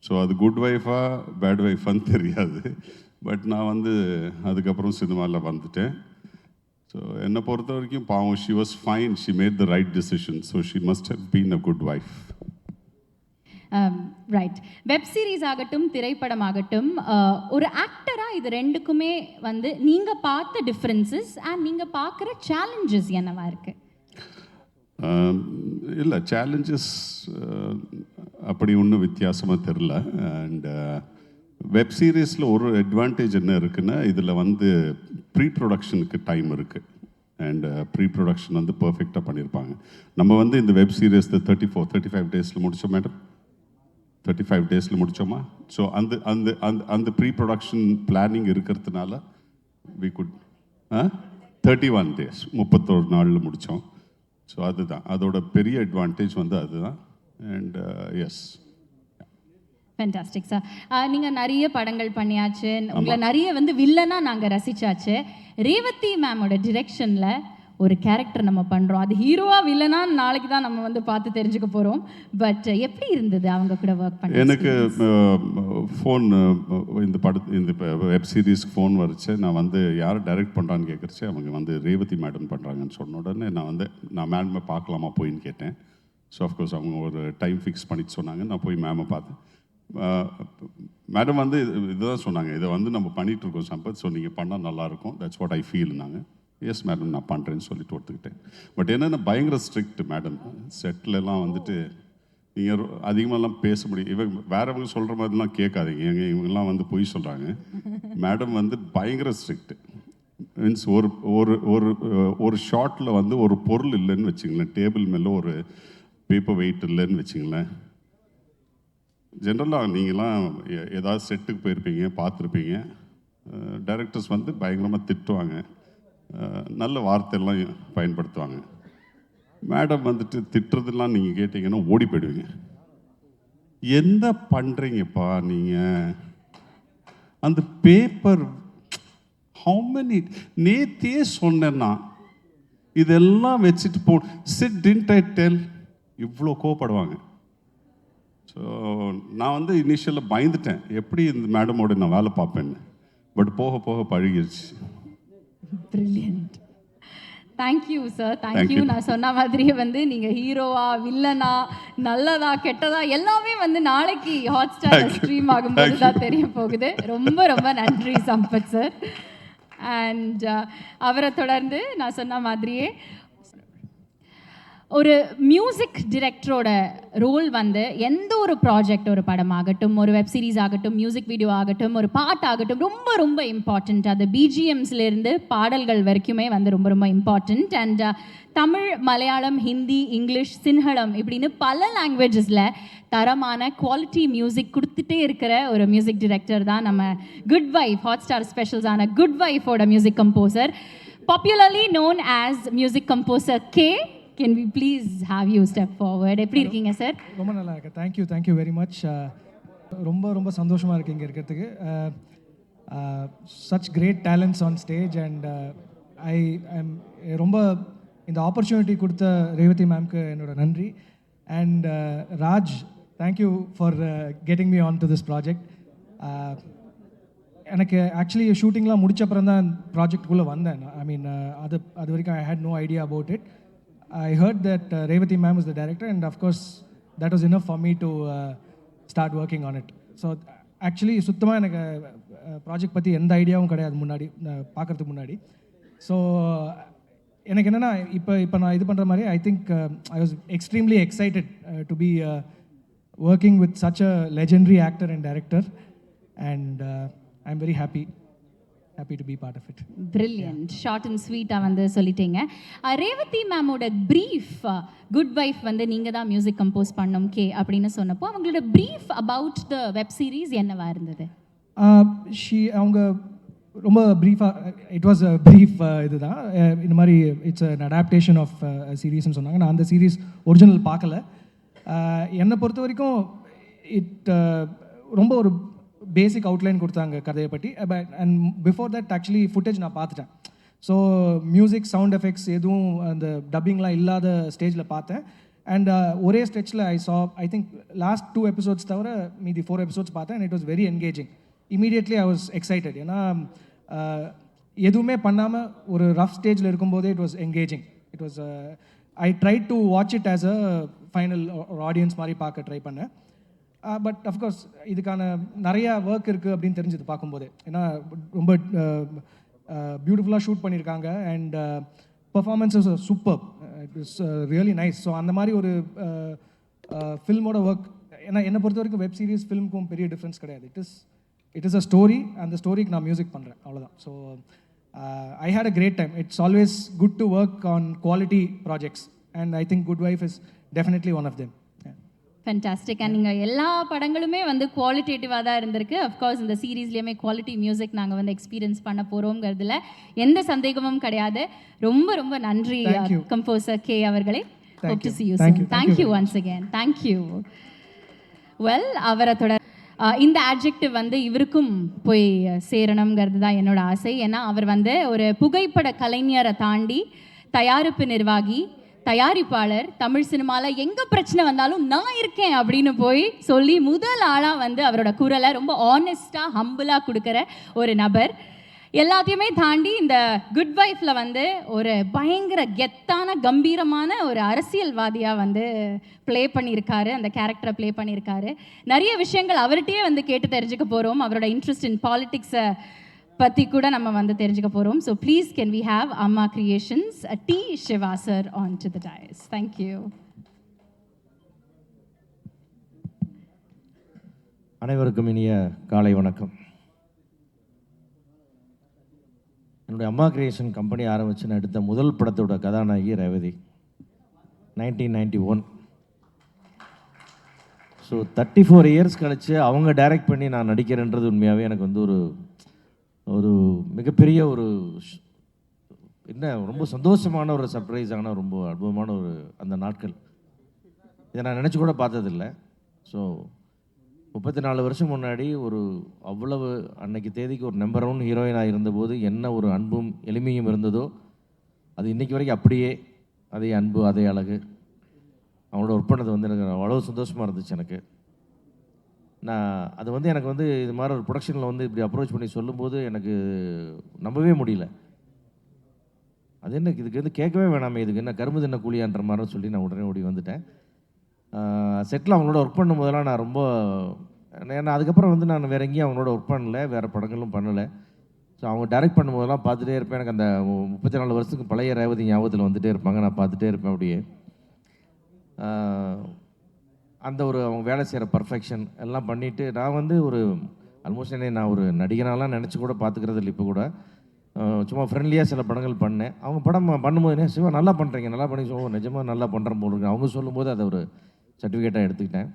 ஸோ அது குட் ஒய்ஃபா பேட் ஒய்ஃபான்னு தெரியாது. பட் நான் வந்து அதுக்கப்புறம் சினிமாவில் வந்துட்டேன். ஸோ என்னை பொறுத்த வரைக்கும் பாவம், she was fine, she made the right decision. So she must have been a good wife. Right. Web series ஆகட்டும், திரைப்படம் ஆகட்டும், ஒரு ஆக்டராக இது ரெண்டுக்குமே வந்து நீங்கள் பார்த்த டிஃப்ரென்சஸ் அண்ட் நீங்கள் பார்க்குற சேலஞ்சஸ் என்னவா இருக்குது? இல்லை, சேலஞ்சஸ் அப்படி ஒன்றும் வித்தியாசமாக தெரில. அண்ட் வெப் சீரிஸில் ஒரு அட்வான்டேஜ் என்ன இருக்குன்னா, இதில் வந்து ப்ரீ ப்ரொடக்ஷனுக்கு டைம் இருக்குது. அண்ட் ப்ரீ ப்ரொடக்ஷன் வந்து பர்ஃபெக்டாக பண்ணியிருப்பாங்க. நம்ம வந்து இந்த வெப் சீரிஸ் 35 டேஸில் முடித்தோம் மேடம். 35 டேஸில் முடித்தோமா? ஸோ அந்த அந்த அந்த அந்த ப்ரீ ப்ரொடக்ஷன் பிளானிங் இருக்கிறதுனால வி குட் 31 டேஸ் 31 நாளில் முடித்தோம். ஸோ அதுதான் அதோட பெரிய அட்வான்டேஜ் வந்து அதுதான். And yes, fantastic sir. நீங்கள் நிறைய படங்கள் பண்ணியாச்சு, உங்களை நிறைய வந்து வில்லனா நாங்கள் ரசிச்சாச்சு. ரேவதி மேமோட டிரெக்ஷனில் ஒரு கேரக்டர் நம்ம பண்ணுறோம். அது ஹீரோவா வில்லனா நாளைக்கு தான் நம்ம வந்து பார்த்து தெரிஞ்சுக்க போகிறோம். பட் எப்படி இருந்தது அவங்க கூட ஒர்க் பண்ண? எனக்கு ஃபோன் இந்த வெப் சீரிஸ்க்கு ஃபோன் வரைச்சு. நான் வந்து யார் டைரக்ட் பண்ணுறான்னு கேட்குறச்சு, அவங்க வந்து ரேவதி மேடம் பண்ணுறாங்கன்னு சொன்ன உடனே நான் மேடமை பார்க்கலாமா போயின்னு கேட்டேன். ஸோ அஃப்கோர்ஸ் அவங்க ஒரு டைம் ஃபிக்ஸ் பண்ணிட்டு சொன்னாங்க. நான் போய் மேமை பார்த்தேன். மேடம் வந்து இதுதான் சொன்னாங்க, இதை வந்து நம்ம பண்ணிகிட்ருக்கோம் சம்பத், ஸோ நீங்கள் பண்ணால் நல்லாயிருக்கும், தட்ஸ் வாட் ஐ ஃபீல்னாங்க. எஸ் மேடம் நான் பண்ணுறேன்னு சொல்லிட்டு ஒத்துக்கிட்டேன். பட் என்னென்ன பயங்கர ஸ்ட்ரிக்ட் மேடம். செட்டிலெலாம் வந்துட்டு நீங்கள் அதிகமாகலாம் பேச முடியும். இவங்க வேறவங்க சொல்கிற மாதிரிலாம் கேட்காதீங்க, இவங்கெல்லாம் வந்து பொய் சொல்கிறாங்க. மேடம் வந்து பயங்கர ஸ்ட்ரிக்ட். மீன்ஸ் ஒரு ஒரு ஒரு ஒரு ஷார்ட்டில் வந்து ஒரு பொருள் இல்லைன்னு வச்சுங்களேன், டேபிள் மேலே ஒரு பேப்பர் வெயிட் இல்லைன்னு வச்சுங்களேன். ஜென்ரலாக நீங்களாம் ஏதாவது செட்டுக்கு போயிருப்பீங்க, பார்த்துருப்பீங்க. டைரக்டர்ஸ் வந்து பயங்கரமாக திட்டுவாங்க, நல்ல வார்த்தையெல்லாம் பயன்படுத்துவாங்க. மேடம் வந்துட்டு திட்டுறதெல்லாம் நீங்கள் கேட்டிங்கன்னா ஓடி போயிடுவீங்க. என்ன பண்ணுறீங்கப்பா நீங்கள்? அந்த பேப்பர் ஹவு மெனி நேத்தே சொன்னேன்னா இதெல்லாம் வச்சுட்டு போ சிட் டின்ட் ஐ டெல், இவ்வளோ கோவப்படுவாங்க. ஸோ நான் வந்து இனிஷியலில் பயந்துட்டேன், எப்படி இந்த மேடமோட நான் வேலை பார்ப்பேன்னு. பட் போக போக பழகிடுச்சு. பிரில்லியன்ட். Thank you sir, thank you. நான் சொன்ன மாதிரியே வந்து நீங்கள் ஹீரோவா வில்லனா நல்லதா கெட்டதா எல்லாமே வந்து நாளைக்கு ஹாட் ஸ்டார் ஸ்ட்ரீம் ஆகும்போது தான் தெரிய போகுது. ரொம்ப ரொம்ப நன்றி சம்பத் சார். அண்ட் அவரை தொடர்ந்து நான் சொன்ன மாதிரியே ஒரு மியூசிக் டிரெக்டரோட ரோல் வந்து எந்த ஒரு ப்ராஜெக்ட், ஒரு படமாகட்டும், ஒரு வெப் சீரிஸ் ஆகட்டும், மியூசிக் வீடியோ ஆகட்டும், ஒரு பாட்டாகட்டும், ரொம்ப ரொம்ப இம்பார்ட்டண்ட். அது பிஜிஎம்ஸ்லேருந்து பாடல்கள் வரைக்குமே வந்து ரொம்ப ரொம்ப important. And Tamil, Malayalam, Hindi, English, Sinhalam இப்படின்னு பல லாங்குவேஜஸில் தரமான குவாலிட்டி மியூசிக் கொடுத்துட்டே இருக்கிற ஒரு மியூசிக் டிரெக்டர் தான் நம்ம குட் வைஃப், ஹாட் ஸ்டார் ஸ்பெஷல்ஸான குட் வைஃபோட music composer, popularly known as music composer K. Can we please have you step forward? எப்படி இருக்கீங்க சார்? ரொம்ப நல்லா இருக்கு. Thank you very much. ரொம்ப ரொம்ப சந்தோஷமாக இருக்கு இங்கே இருக்கிறதுக்கு. Such great talents on stage. And I'm ரொம்ப இந்த ஆப்பர்ச்சுனிட்டி கொடுத்த ரேவதி மேம்க்கு என்னோட நன்றி. And Raj, thank you for getting me on to this project. எனக்கு ஆக்சுவலி ஷூட்டிங்லாம் முடிச்சப்பறம் தான் ப்ராஜெக்டுக்குள்ளே வந்தேன். ஐ மீன் அது வரைக்கும் I had no idea about it. I heard that Revati ma'am was the director, and of course that was enough for me to start working on it. So actually சுத்தமாக எனக்கு project பற்றி எந்த ஐடியாவும் கிடையாது முன்னாடி பார்க்குறதுக்கு முன்னாடி. ஸோ எனக்கு என்னென்னா இப்போ நான் இது பண்ணுற மாதிரி I think I was extremely excited to be working with such a legendary actor and director and I am very happy to be part of it. Brilliant, short and ஸ்வீட்டாக வந்து சொல்லிட்டீங்க. ரேவதி மேமோட ப்ரீஃப் குட் வைஃப் வந்து நீங்கள் தான் music compose பண்ணோம் K அப்படின்னு சொன்னப்போ அவங்களோட brief about the web series என்னவா இருந்தது? அவங்க ரொம்ப ப்ரீஃபாக இட் வாஸ் அ ப்ரீஃப் இதுதான் இந்த மாதிரி இட்ஸ் அன் அடாப்டேஷன் ஆஃப் சீரீஸ்ன்னு சொன்னாங்க. நான் அந்த சீரீஸ் ஒரிஜினல் பார்க்கல. என்னை பொறுத்த வரைக்கும் ரொம்ப ஒரு பேசிக் அவுட்லைன் கொடுத்தாங்க கதையை பற்றி. And before that actually footage நான் பார்த்துட்டேன். ஸோ மியூசிக் சவுண்ட் எஃபெக்ட்ஸ் எதுவும் அந்த டப்பிங்லாம் இல்லாத ஸ்டேஜில் பார்த்தேன். அண்ட் ஒரே ஸ்ட்ரெச்சில் ஐ திங்க் லாஸ்ட் 2 எபிசோட்ஸ் தவிர மீதி 4 எபிசோட்ஸ் பார்த்தேன். And it was very engaging. Immediately I was excited. ஏன்னா எதுவுமே பண்ணாமல் ஒரு ரஃப் ஸ்டேஜில் இருக்கும்போதே it was engaging. It was I try to watch it as a final audience மாதிரி பார்க்க ட்ரை பண்ணேன். பட் அஃப்கோர்ஸ் இதுக்கான நிறையா ஒர்க் இருக்குது அப்படின்னு தெரிஞ்சது பார்க்கும்போதே. ஏன்னா ரொம்ப பியூட்டிஃபுல்லாக ஷூட் பண்ணியிருக்காங்க and performances super. It is really nice. So அந்த மாதிரி ஒரு ஃபில்மோட ஒர்க் ஏன்னா என்னை பொறுத்த வரைக்கும் வெப் சீரிஸ் ஃபில்முக்கும் பெரிய டிஃப்ரென்ஸ் கிடையாது. It is a story. அந்த ஸ்டோரிக்கு நான் மியூசிக் பண்ணுறேன், அவ்வளோதான். So I had a great time. It's always good to work on quality projects and I think good wife is definitely one of them. Fantastic. And நீங்கள் எல்லா படங்களுமே வந்து குவாலிட்டேட்டிவாக தான் இருந்திருக்கு. அஃப்கோர்ஸ் இந்த சீரீஸ்லேயுமே குவாலிட்டி மியூசிக் நாங்கள் வந்து எக்ஸ்பீரியன்ஸ் பண்ண போகிறோங்கிறதுல எந்த சந்தேகமும் கிடையாது. ரொம்ப ரொம்ப நன்றி கம்போசர் கே அவர்களே. Hope to see you soon. Thank you once again. Thank you. Well, அவரை தொடர் இந்த ஆட்ஜெக்டிவ் வந்து இவருக்கும் போய் சேரணுங்கிறது தான் என்னோட ஆசை. ஏன்னா அவர் வந்து ஒரு புகைப்பட கலைஞரை தாண்டி தயாரிப்பு நிர்வாகி, தயாரிப்பாளர், தமிழ் சினிமாவில் எங்கே பிரச்சனை வந்தாலும் நான் இருக்கேன் அப்படின்னு போய் சொல்லி முதல் ஆளாக வந்து அவரோட குரலை ரொம்ப ஆனஸ்டாக ஹம்பிளாக கொடுக்குற ஒரு நபர். எல்லாத்தையுமே தாண்டி இந்த குட் வைஃப்பில் வந்து ஒரு பயங்கர கெத்தான கம்பீரமான ஒரு அரசியல்வாதியாக வந்து ப்ளே பண்ணியிருக்காரு, அந்த கேரக்டரை ப்ளே பண்ணியிருக்காரு. நிறைய விஷயங்கள் அவர்கிட்டயே வந்து கேட்டு தெரிஞ்சுக்க போகிறோம். அவரோட இன்ட்ரெஸ்ட் இன் பாலிட்டிக்ஸை பற்றி கூட நம்ம வந்து தெரிஞ்சுக்க போகிறோம். So please can we have Amma creations T Siva sir on to the dais. Thank you. அனைவருக்கும் இனிய காலை வணக்கம். என்னுடைய அம்மா கிரியேஷன் கம்பெனி ஆரம்பித்து நான் எடுத்த முதல் படத்தோட கதாநாயகி ரேவதி. 1991. ஸோ 34 இயர்ஸ் கழித்து அவங்க டைரக்ட் பண்ணி நான் நடிக்கிறேன்றது உண்மையாகவே எனக்கு வந்து ஒரு மிகப்பெரிய ஒரு என்ன ரொம்ப சந்தோஷமான ஒரு சர்ப்ரைஸான ரொம்ப அற்புதமான ஒரு அந்த நாட்கள். இதை நான் நினச்சி கூட பார்த்ததில்லை. ஸோ 34 வருஷம் முன்னாடி ஒரு அவ்வளவு அன்னைக்கு தேதிக்கு ஒரு நம்பர் 1 ஹீரோயினாக இருந்தபோது என்ன ஒரு அன்பும் எளிமையும் இருந்ததோ அது இன்றைக்கி வரைக்கும் அப்படியே அதே அன்பு அதே அழகு. அவங்களோட ஒர்க் பண்ணது வந்து எனக்கு அவ்வளோ சந்தோஷமாக இருந்துச்சு. எனக்கு அது வந்து எனக்கு வந்து இது மாதிரி ஒரு ப்ரொடக்ஷனில் வந்து இப்படி அப்ரோச் பண்ணி சொல்லும்போது எனக்கு நம்பவே முடியல. அது என்ன இதுக்கு வந்து கேட்கவே வேணாமே, இதுக்கு என்ன கரும்பு தின்ன கூலியான்ற மாதிரி சொல்லி நான் உடனே ஓடி வந்துட்டேன். செட்டில் அவங்களோட ஒர்க் பண்ணும் போதெல்லாம் நான் ரொம்ப ஏன்னா அதுக்கப்புறம் வந்து நான் வேறு எங்கேயும் அவங்களோட ஒர்க் பண்ணலை, வேறு படங்களும் பண்ணலை. ஸோ அவங்க டைரக்ட் பண்ணும்போதெல்லாம் பார்த்துட்டே இருப்பேன். எனக்கு அந்த 34 வருஷத்துக்கு பழைய ரேவதி ஞாபகத்தில் வந்துகிட்டே இருப்பாங்க. நான் பார்த்துட்டே இருப்பேன் அப்படியே. அந்த ஒரு அவங்க வேலை செய்கிற பர்ஃபெக்ஷன் எல்லாம் பண்ணிவிட்டு நான் வந்து ஒரு ஆல்மோஸ்ட் நான் ஒரு நடிகனாலாம் நினச்சி கூட பார்த்துக்கிறது இல்லை. இப்போ கூட சும்மா ஃப்ரெண்ட்லியாக சில படங்கள் பண்ணேன். அவங்க படம் பண்ணும்போது சிவா நல்லா பண்ணுறீங்க, நல்லா பண்ணி சொல்லுவோம், நிஜமாக நல்லா பண்ணுறேன் போல் இருக்கு அவங்க சொல்லும்போது அதை ஒரு சர்டிஃபிகேட்டாக எடுத்துக்கிட்டேன்.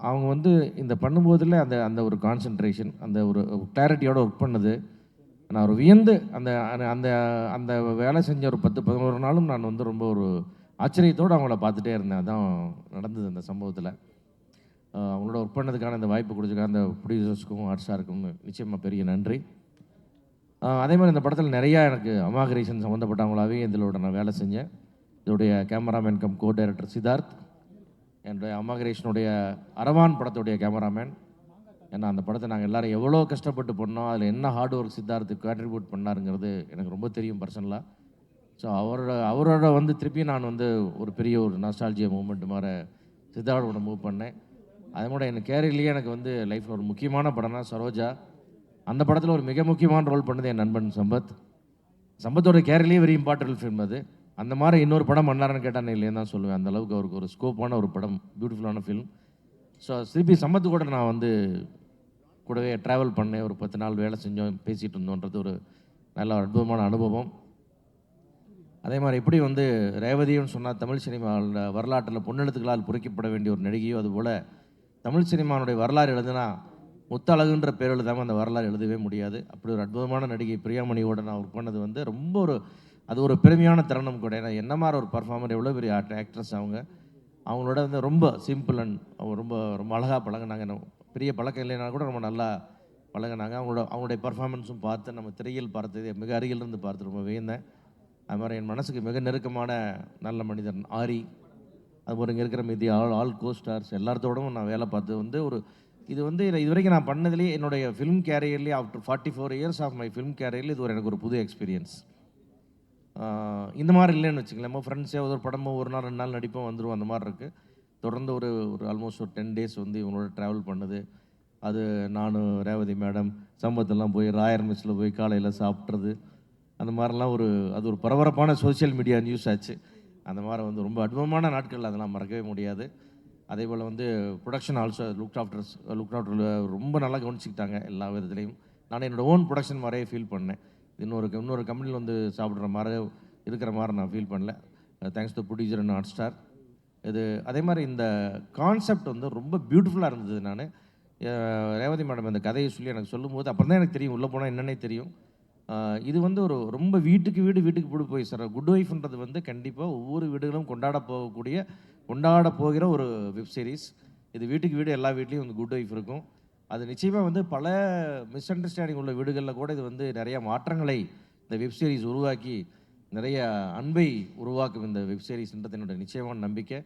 அவங்க வந்து இந்த பண்ணும்போதில் அந்த ஒரு கான்சன்ட்ரேஷன், அந்த ஒரு கிளாரிட்டியோடு ஒர்க் பண்ணது நான் ஒரு வியந்து அந்த அந்த அந்த வேலை செஞ்ச ஒரு 10-11 நாளும் நான் வந்து ரொம்ப ஒரு ஆச்சரியத்தோடு அவங்கள பார்த்துட்டே இருந்தேன். அதான் நடந்தது அந்த சம்பவத்தில். அவங்களோட ஒர்க் பண்ணதுக்கான இந்த வாய்ப்பு கொடுத்துருக்காங்க அந்த ப்ரொடியூசர்ஸ்க்கும் ஆர்ட்ஸாருக்கும் நிச்சயமாக பெரிய நன்றி. அதே மாதிரி இந்த படத்தில் நிறையா எனக்கு அம்மா கிரியேஷன் சம்மந்தப்பட்டவங்களாகவே இதோட நான் வேலை செஞ்சேன். இதோடைய cameraman come co director Siddharth, என்னுடைய அம்மா கிரியேஷனுடைய அரவான் படத்துடைய கேமராமேன். ஏன்னா அந்த படத்தை நாங்கள் எல்லோரும் எவ்வளோ கஷ்டப்பட்டு பண்ணோம், அதில் என்ன ஹார்ட் ஒர்க் சித்தார்த்துக்கு கான்ட்ரிபியூட் பண்ணாருங்கிறது எனக்கு ரொம்ப தெரியும் பர்சனலாக. ஸோ அவரோட வந்து திருப்பி நான் வந்து ஒரு பெரிய ஒரு நாஸ்டால்ஜியா மூமெண்ட் மாதிரி சித்தார்த்தோட மூவ் பண்ணேன். அதே மாதிரி எனக்கு கேரியர்லேயே எனக்கு வந்து லைஃப்பில் ஒரு முக்கியமான படம்னா சரோஜா. அந்த படத்தில் ஒரு மிக முக்கியமான ரோல் பண்ணது என் நண்பன் சம்பத். சம்பத்தோட கேரியர்லேயே வெரி இம்பார்ட்டன்ட் ஃபிலிம் அது. அந்த மாதிரி இன்னொரு படம் பண்ணாருன்னு கேட்டால் இல்லைன்னு தான் சொல்லுவேன். அந்த அளவுக்கு அவருக்கு ஒரு ஸ்கோப்பான ஒரு படம், பியூட்டிஃபுல்லான ஃபிலிம். ஸோ திருப்பி சம்பத்து கூட நான் வந்து கூடவே ட்ராவல் பண்ணேன், ஒரு 10 நாள் வேலை செஞ்சோம், பேசிகிட்டு இருந்தோன்றது ஒரு நல்ல அற்புதமான அனுபவம். அதே மாதிரி எப்படி வந்து ரேவதின்னு சொன்னால் தமிழ் சினிமாவில் வரலாற்றில் பொன்னெழுத்துக்களால் பொறிக்கப்பட வேண்டிய ஒரு நடிகையோ, அதுபோல் தமிழ் சினிமாவுடைய வரலாறு எழுதுனா முத்தழகுன்ற பேர் எழுதாமல் அந்த வரலாறு எழுதவே முடியாது. அப்படி ஒரு அற்புதமான நடிகை பிரியாமணியோட நான் ஒர்க் பண்ணது வந்து ரொம்ப அது ஒரு பெருமையான தருணம் கூட. ஏன்னா என்ன மாதிரி ஒரு பர்ஃபார்மர், எவ்வளோ பெரிய ஆக்ட்ரஸ் அவங்களோட வந்து ரொம்ப சிம்பிள் அண்ட் ரொம்ப ரொம்ப அழகாக பழகினாங்க. பெரிய பழக்கம் இல்லைனா கூட ரொம்ப நல்லா பழகினாங்க. அவங்களுடைய பர்ஃபார்மன்ஸும் பார்த்து நம்ம திரையில் பார்த்தது மிக அருகிலிருந்து பார்த்து ரொம்ப வியந்தேன். அது மாதிரி என் மனசுக்கு மிக நெருக்கமான நல்ல மனிதன் ஆரி, அதுபோல் இங்கே இருக்கிற மீதி ஆல் கோஸ்டார்ஸ் எல்லாத்தோடவும் நான் வேலை பார்த்து வந்து இது வந்து இது வரைக்கும் நான் பண்ணதுலேயே என்னுடைய ஃபிலிம் கேரியர்லேயே after 44 years of my film கேரியரில் இது எனக்கு ஒரு புது எக்ஸ்பீரியன்ஸ். இந்த மாதிரி இல்லைன்னு வச்சுக்கலாம். நம்ம ஃப்ரெண்ட்ஸே ஒரு படமோ ஒரு நாள் 2 நாள் நடிப்போம் வந்துடுவோம், அந்த மாதிரி இருக்குது. தொடர்ந்து ஒரு ஆல்மோஸ்ட் ஒரு 10 டேஸ் வந்து இவங்களோட ட்ராவல் பண்ணுது. அது நானும் ரேவதி மேடம் சம்பத்தெல்லாம் போய் ராயர் மெஸ்ஸில் போய் காலையில் சாப்பிட்றது, அந்த மாதிரிலாம் அது ஒரு பரபரப்பான சோஷியல் மீடியா நியூஸ் ஆச்சு. அந்த மாதிரி வந்து ரொம்ப அற்புதமான நாட்கள், அதெல்லாம் மறக்கவே முடியாது. அதே போல் வந்து ப்ரொடக்ஷன் ஆல்சோ லுக் ஆஃப்டர் ரொம்ப நல்லா கவனிச்சிக்கிட்டாங்க எல்லா விதத்துலேயும். நான் என்னோடய ஓன் ப்ரொடக்ஷன் மாதிரியே ஃபீல் பண்ணேன். இன்னொரு கம்பெனியில் வந்து சாப்பிட்ற மாதிரி இருக்கிற மாதிரி நான் ஃபீல் பண்ணல. Thanks to producer and hot star. அதே மாதிரி இந்த கான்செப்ட் வந்து ரொம்ப பியூட்டிஃபுல்லாக இருந்தது. நான் ரேவதி மேடம் இந்த கதையை சொல்லி எனக்கு சொல்லும்போது அப்புறம் தான் எனக்கு தெரியும், உள்ளே போனால் என்னன்னே தெரியும். இது வந்து ரொம்ப வீட்டுக்கு வீடு போய் சார். குட் ஒய்ஃப்ன்றது வந்து கண்டிப்பாக ஒவ்வொரு வீடுகளும் கொண்டாட போகிற ஒரு வெப் சீரிஸ். இது வீட்டுக்கு வீடு எல்லா வீட்லேயும் வந்து குட் ஒய்ஃப் இருக்கும். அது நிச்சயமாக வந்து பல மிஸ் அண்டர்ஸ்டாண்டிங் உள்ள வீடுகளில் கூட இது வந்து நிறைய மாற்றங்களை இந்த வெப் சீரிஸ் உருவாக்கி நிறைய அன்பை உருவாக்கும் இந்த வெப் சீரிஸ்ன்றது என்னோட நிச்சயமான நம்பிக்கை.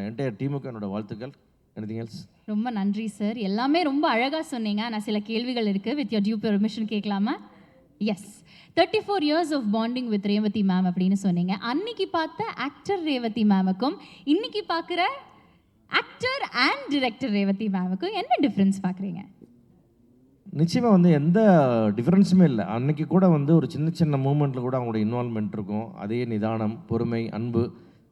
என்டையர் டீமுக்கு என்னோட வாழ்த்துக்கள். Anything else? ரொம்ப நன்றி சார், எல்லாமே ரொம்ப அழகாக சொன்னீங்க. நான் சில கேள்விகள் இருக்குது, வித் யோர் டியூ பெர்மிஷன் கேட்கலாமா? Yes. 34 years of bonding with Revathi ma'am அப்படின்னு சொன்னீங்க. அன்னைக்கு பார்த்த ஆக்டர் ரேவதி மேமுக்கும் இன்னைக்கு பார்க்குற ஆக்டர் அண்ட் டிரெக்டர் ரேவதி மேமுக்கும் என்ன டிஃப்ரென்ஸ் பார்க்குறீங்க? நிச்சயமாக வந்து எந்த டிஃப்ரென்ஸுமே இல்லை. அன்றைக்கி கூட வந்து ஒரு சின்ன மூமெண்ட்டில் கூட அவங்களோட இன்வால்மெண்ட் இருக்கும். அதே நிதானம், பொறுமை, அன்பு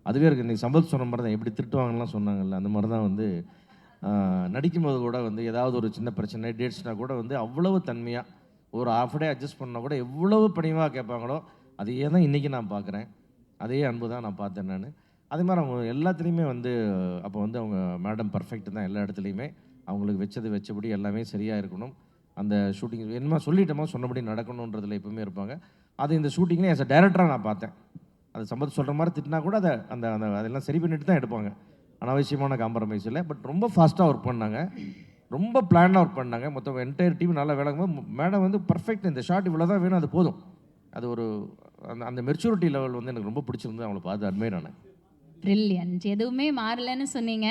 அதுவே இருக்குது. இன்றைக்கி சம்பத் சொன்ன மாதிரி தான், எப்படி திட்டுவாங்கலாம் சொன்னாங்கல்ல, அந்த மாதிரி தான் வந்து நடிக்கும்போது கூட வந்து ஏதாவது ஒரு சின்ன பிரச்சனை டேட்ஸ்னால் கூட வந்து அவ்வளவு தன்மையாக ஒரு ஆஃப் டே அட்ஜஸ்ட் பண்ணால் கூட எவ்வளவு பணிவாக கேட்பாங்களோ அதையே தான் இன்றைக்கி நான் பார்க்குறேன். அதே அன்பு தான் நான் பார்த்தேன் நான். அதே மாதிரி அவங்க எல்லாத்துலேயுமே வந்து அப்போ வந்து அவங்க மேடம் பர்ஃபெக்ட் தான் எல்லா இடத்துலையுமே. அவங்களுக்கு வச்சபடி எல்லாமே சரியாக இருக்கணும். அந்த ஷூட்டிங் என்னமா சொல்லிட்டோமோ சொன்னபடி நடக்கணுன்றதில் எப்பவுமே இருப்பாங்க. அது இந்த ஷூட்டிங்லேயே ஆஸ் அ டைரக்டராக நான் பார்த்தேன். அது சம்பத் சொல்கிற மாதிரி திட்டினா கூட அதெல்லாம் சரி பண்ணிட்டு தான் எடுப்பாங்க. அனாவசியமான காம்ப்ரமைஸ் இல்லை. பட் ரொம்ப ஃபாஸ்ட்டாக ஒர்க் பண்ணாங்க, ரொம்ப பிளானாக ஒர்க் பண்ணாங்க. மொத்தம் என்டையர் டீம் நல்லா விளங்கும்போது மேடம் வந்து பர்ஃபெக்ட், இந்த ஷாட் இவ்வளோ தான் வேணும், அது போதும். அது அந்த மெச்சூரிட்டி லெவல் வந்து எனக்கு ரொம்ப பிடிச்சிருந்து அவங்கள பார்த்து அட்மையர் ஆனேன். ப்ரில்லியன்ட், எதுவுமே மாறலன்னு சொன்னீங்க.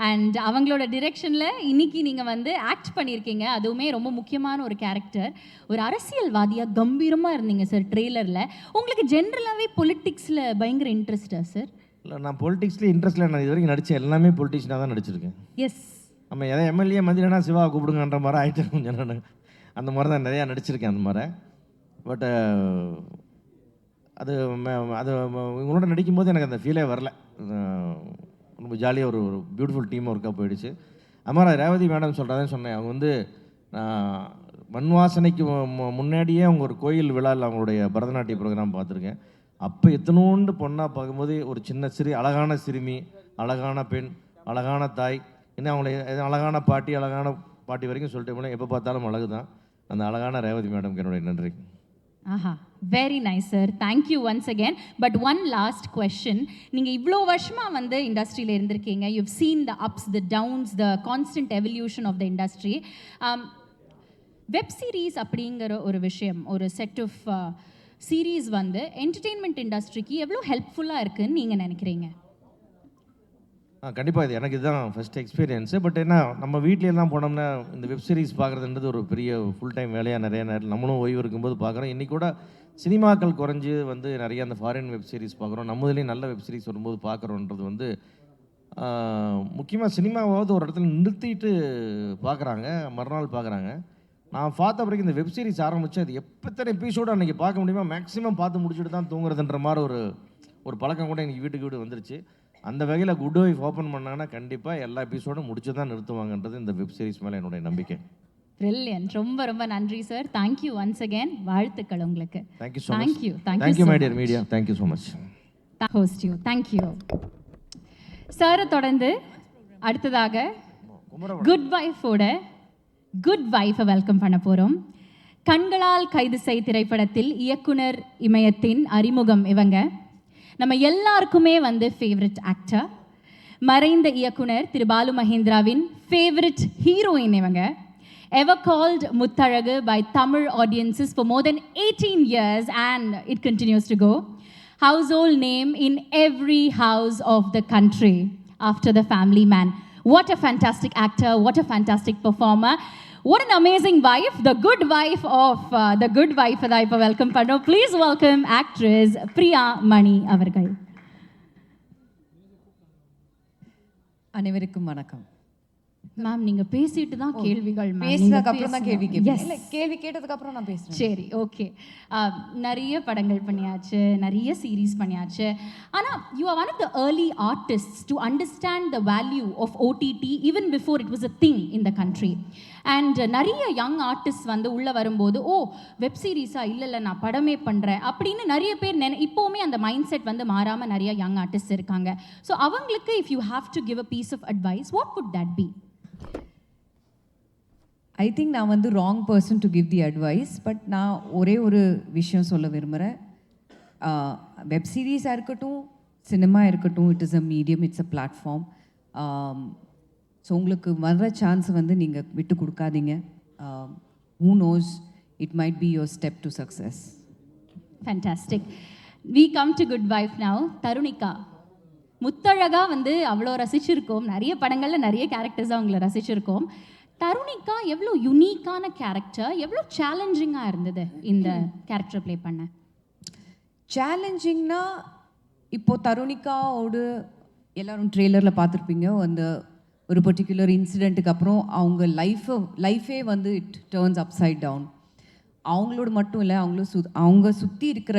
அண்ட் அவங்களோட டிரெக்ஷனில் இன்னைக்கு நீங்கள் வந்து ஆக்ட் பண்ணியிருக்கீங்க. அதுவுமே ரொம்ப முக்கியமான ஒரு கேரக்டர். ஒரு அரசியல்வாதியாக கம்பீரமாக இருந்தீங்க சார் ட்ரெய்லரில். உங்களுக்கு ஜென்ரலாகவே பொலிட்டிக்ஸில் பயங்கர இன்ட்ரெஸ்டா சார்? இல்லை, நான் பொலிட்டிக்ஸ்லேயே இன்ட்ரெஸ்ட்டில் நான் இது வரைக்கும் நடித்தேன் எல்லாமே பொலிட்டிஷியனாக தான் நடிச்சிருக்கேன். எஸ். நம்ம எதாவது எம்எல்ஏ மந்திரனா சிவா கூப்பிடுங்கன்ற மாதிரி ஆகிட்டேன் கொஞ்சம். நான் அந்த மாதிரி தான் நிறையா நடிச்சிருக்கேன் அந்த மாதிரி. பட் அது இவங்களோட நடிக்கும்போது எனக்கு அந்த ஃபீலே வரல. ரொம்ப ஜாலியாக ஒரு பியூட்டிஃபுல் டீம் ஒர்க்காக போயிடுச்சு. அது மாதிரி ரேவதி மேடம் சொல்கிறதே சொன்னேன். அவங்க வந்து மண் வாசனைக்கு முன்னாடியே அவங்க ஒரு கோயில் விழாவில் அவங்களுடைய பரதநாட்டிய ப்ரோக்ராம் பார்த்துருக்கேன். அப்போ எத்தனோண்டு பொண்ணாக பார்க்கும்போது ஒரு சின்ன அழகான சிறுமி, அழகான பெண், அழகான தாய், இன்னும் அவங்கள அழகான பாட்டி வரைக்கும் சொல்லிட்டு போனால் எப்போ பார்த்தாலும் அழகு தான். அந்த அழகான ரேவதி மேடம்க்கு என்னுடைய நன்றி. ஆஹா, very nice sir, thank you once again. But one last question. நீங்கள் இவ்வளோ வருஷமாக வந்து இண்டஸ்ட்ரியில் இருந்திருக்கீங்க. You've seen the ups, the downs, the constant evolution of the industry. Web series அப்படிங்கிற ஒரு விஷயம், ஒரு செட் ஆஃப் சீரீஸ் வந்து என்டர்டெயின்மெண்ட் இண்டஸ்ட்ரிக்கு எவ்வளோ ஹெல்ப்ஃபுல்லாக இருக்குதுன்னு நீங்கள் நினைக்கிறீங்க? கண்டிப்பாக இது எனக்கு இதுதான் ஃபஸ்ட் எக்ஸ்பீரியன்ஸு. பட் என்ன நம்ம வீட்டிலலாம் போனோம்னா இந்த வெப் சீரிஸ் பார்க்குறதுன்றது ஒரு பெரிய ஃபுல் டைம் வேலையாக நிறைய நேரம் நம்மளும் ஓய்வு இருக்கும்போது பார்க்குறோம். இன்றைக்கி கூட சினிமாக்கள் குறைஞ்சி வந்து நிறைய அந்த ஃபாரின் வெப் சீரிஸ் பார்க்குறோம். நம்மதுலேயும் நல்ல வெப் சீரிஸ் வரும்போது பார்க்குறோன்றது வந்து முக்கியமாக சினிமாவாவது ஒரு இடத்துல நிறுத்திட்டு பார்க்குறாங்க, மறுநாள் பார்க்குறாங்க. நான் பார்த்த பிறகு இந்த வெப் சீரிஸ் ஆரம்பிச்சு அது எத்தனை எபிசோடு அன்றைக்கி பார்க்க முடியுமோ மேக்ஸிமம் பார்த்து முடிச்சுட்டு தான் தூங்குறதுன்ற மாதிரி ஒரு பழக்கம் கூட எனக்கு வீட்டுக்கு வீடு வந்துருச்சு. அந்த வகையில் குட் வைஃப் ஓப்பன் பண்ணாங்கன்னா கண்டிப்பாக எல்லா எபிசோடும் முடிச்சு தான் நிறுத்துவாங்கன்றது இந்த வெப் சீரிஸ் மேலே என்னுடைய நம்பிக்கை. பிரில்லியன்ட். ரொம்ப ரொம்ப நன்றி சார். Thank you once again. வாழ்த்துக்கள் உங்களுக்கு. Thank you so much. Thank you my dear media. Thank you so much. Host you. Thank you சாரை தொடர்ந்து அடுத்ததாக குட் வைஃபோட குட் வைஃபை வெல்கம் பண்ண போகிறோம். கண்களால் கைது செய் திரைப்படத்தில் இயக்குனர் இமயத்தின் அறிமுகம் இவங்க. நம்ம எல்லாருக்குமே வந்து ஃபேவரட் ஆக்டர். மறைந்த இயக்குனர் திரு பாலு மகேந்திராவின் ஃபேவரட் ஹீரோயின் இவங்க. Ever called Muttalagu by Tamil audiences for more than 18 years and it continues to go. Household name in every house of the country after the family man. What a fantastic actor, what a fantastic performer. What an amazing wife, the good wife of the good wife that I welcome panno. Please welcome actress Priya Mani avargal. அனைவருக்கும் வணக்கம். Ma'am நீங்க பேசிட்டு தான் கேள்விகள் ma'am. பேசினதுக்கு அப்புறம் தான் கேள்வி கேட்பேன். இல்ல கேள்வி கேட்டதுக்கு அப்புறம் நான் பேசுறேன். சரி, ஓகே. நிறைய படங்கள் பண்ணியாச்சு, நிறைய சீரீஸ் பண்ணியாச்சு. ஆனால் you are one of the early artist to understand the value of OTT even before it was a thing in the country. And நிறைய யங் ஆர்டிஸ்ட் வந்து உள்ளே வரும்போது வெப் சீரிஸாக இல்லை நான் படமே பண்ணுறேன் அப்படின்னு நிறைய பேர் இப்போவுமே அந்த மைண்ட் செட் வந்து மாறாமல் நிறைய யங் ஆர்டிஸ்ட் இருக்காங்க. ஸோ அவங்களுக்கு if you have to give a piece of advice what could that be? I think நான் வந்து wrong person to give the advice. But நான் ஒரே ஒரு விஷயம் சொல்ல விரும்புகிறேன். வெப் சீரிஸாக இருக்கட்டும், சினிமா இருக்கட்டும், it is a medium, it's a platform. So உங்களுக்கு வர்ற சான்ஸ் வந்து நீங்கள் விட்டு கொடுக்காதீங்க. Who knows, it might be your step to success. Fantastic. We come to Good Wife now. Tharunika, முத்தழகா வந்து அவ்வளோ ரசிச்சிருக்கோம். நிறைய படங்களில் நிறைய கேரக்டர்ஸாக அவங்கள ரசிச்சிருக்கோம். தருணிகா எவ்வளோ யுனிக்கான கேரக்டர், எவ்வளோ சேலஞ்சிங்காக இருந்தது இந்த கேரக்டர் ப்ளே பண்ண? சேலஞ்சிங்னா இப்போது தருணிகாவோடு எல்லோரும் ட்ரெய்லரில் பார்த்துருப்பீங்க. அந்த ஒரு பர்டிகுலர் இன்சிடெண்ட்டுக்கு அப்புறம் அவங்க லைஃபே வந்து இட் டேர்ன்ஸ் அப்சைட் டவுன். அவங்களோட மட்டும் இல்லை, அவங்க சுற்றி இருக்கிற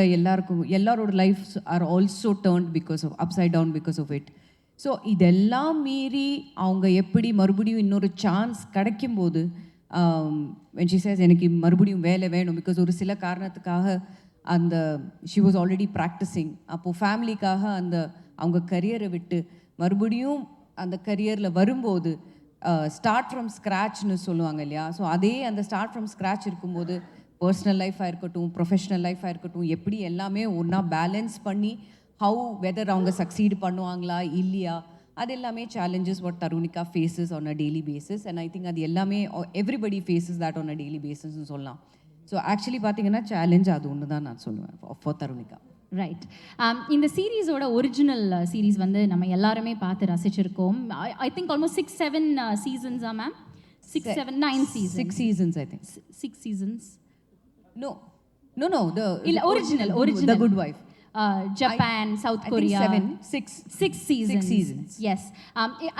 எல்லாரோட life are also turned because of upside down because of it. So இதெல்லாம் மீறி அவங்க எப்படி மறுபடியும் இன்னொரு சான்ஸ் கிடைக்கும்போது when she says எனக்கு மறுபடியும் வேலை வேணும் பிகாஸ் ஒரு சில காரணத்துக்காக அந்த she was already practicing. அப்போது ஃபேமிலிக்காக அவங்க கரியரை விட்டு மறுபடியும் அந்த கரியரில் வரும்போது ஸ்டார்ட் ஃப்ரம் ஸ்க்ராட்ச்னு சொல்லுவாங்க இல்லையா. ஸோ அதே அந்த ஸ்டார்ட் ஃப்ரம் ஸ்க்ராட்ச் இருக்கும்போது பர்சனல் லைஃபாக இருக்கட்டும், ப்ரொஃபஷ்னல் லைஃபாக இருக்கட்டும், எப்படி எல்லாமே ஒன்றா பேலன்ஸ் பண்ணி வெதர் அவங்க சக்சீடு பண்ணுவாங்களா இல்லையா, அது எல்லாமே challenges what Tharunika faces on a daily basis. And I think அது எல்லாமே everybody faces that on a daily பேசிஸ்ன்னு சொல்லலாம். ஸோ ஆக்சுவலி பார்த்தீங்கன்னா சேலஞ்ச் அது ஒன்று தான் நான் சொல்லுவேன் ஃபார் தருணிகா. ரைட். இந்த சீரீஸோட ஒரிஜினல் சீரீஸ் வந்து நம்ம எல்லாருமே பார்த்து ரசிச்சிருக்கோம். ஐ திங்க் ஆல்மோஸ்ட் 6-7 சீசன்ஸா ma'am? 6-9 seasons. 6 seasons I think. 6 seasons. No, இல்ல original The Good Wife. Japan, South Korea. 6 seasons. 6 seasons. Yes.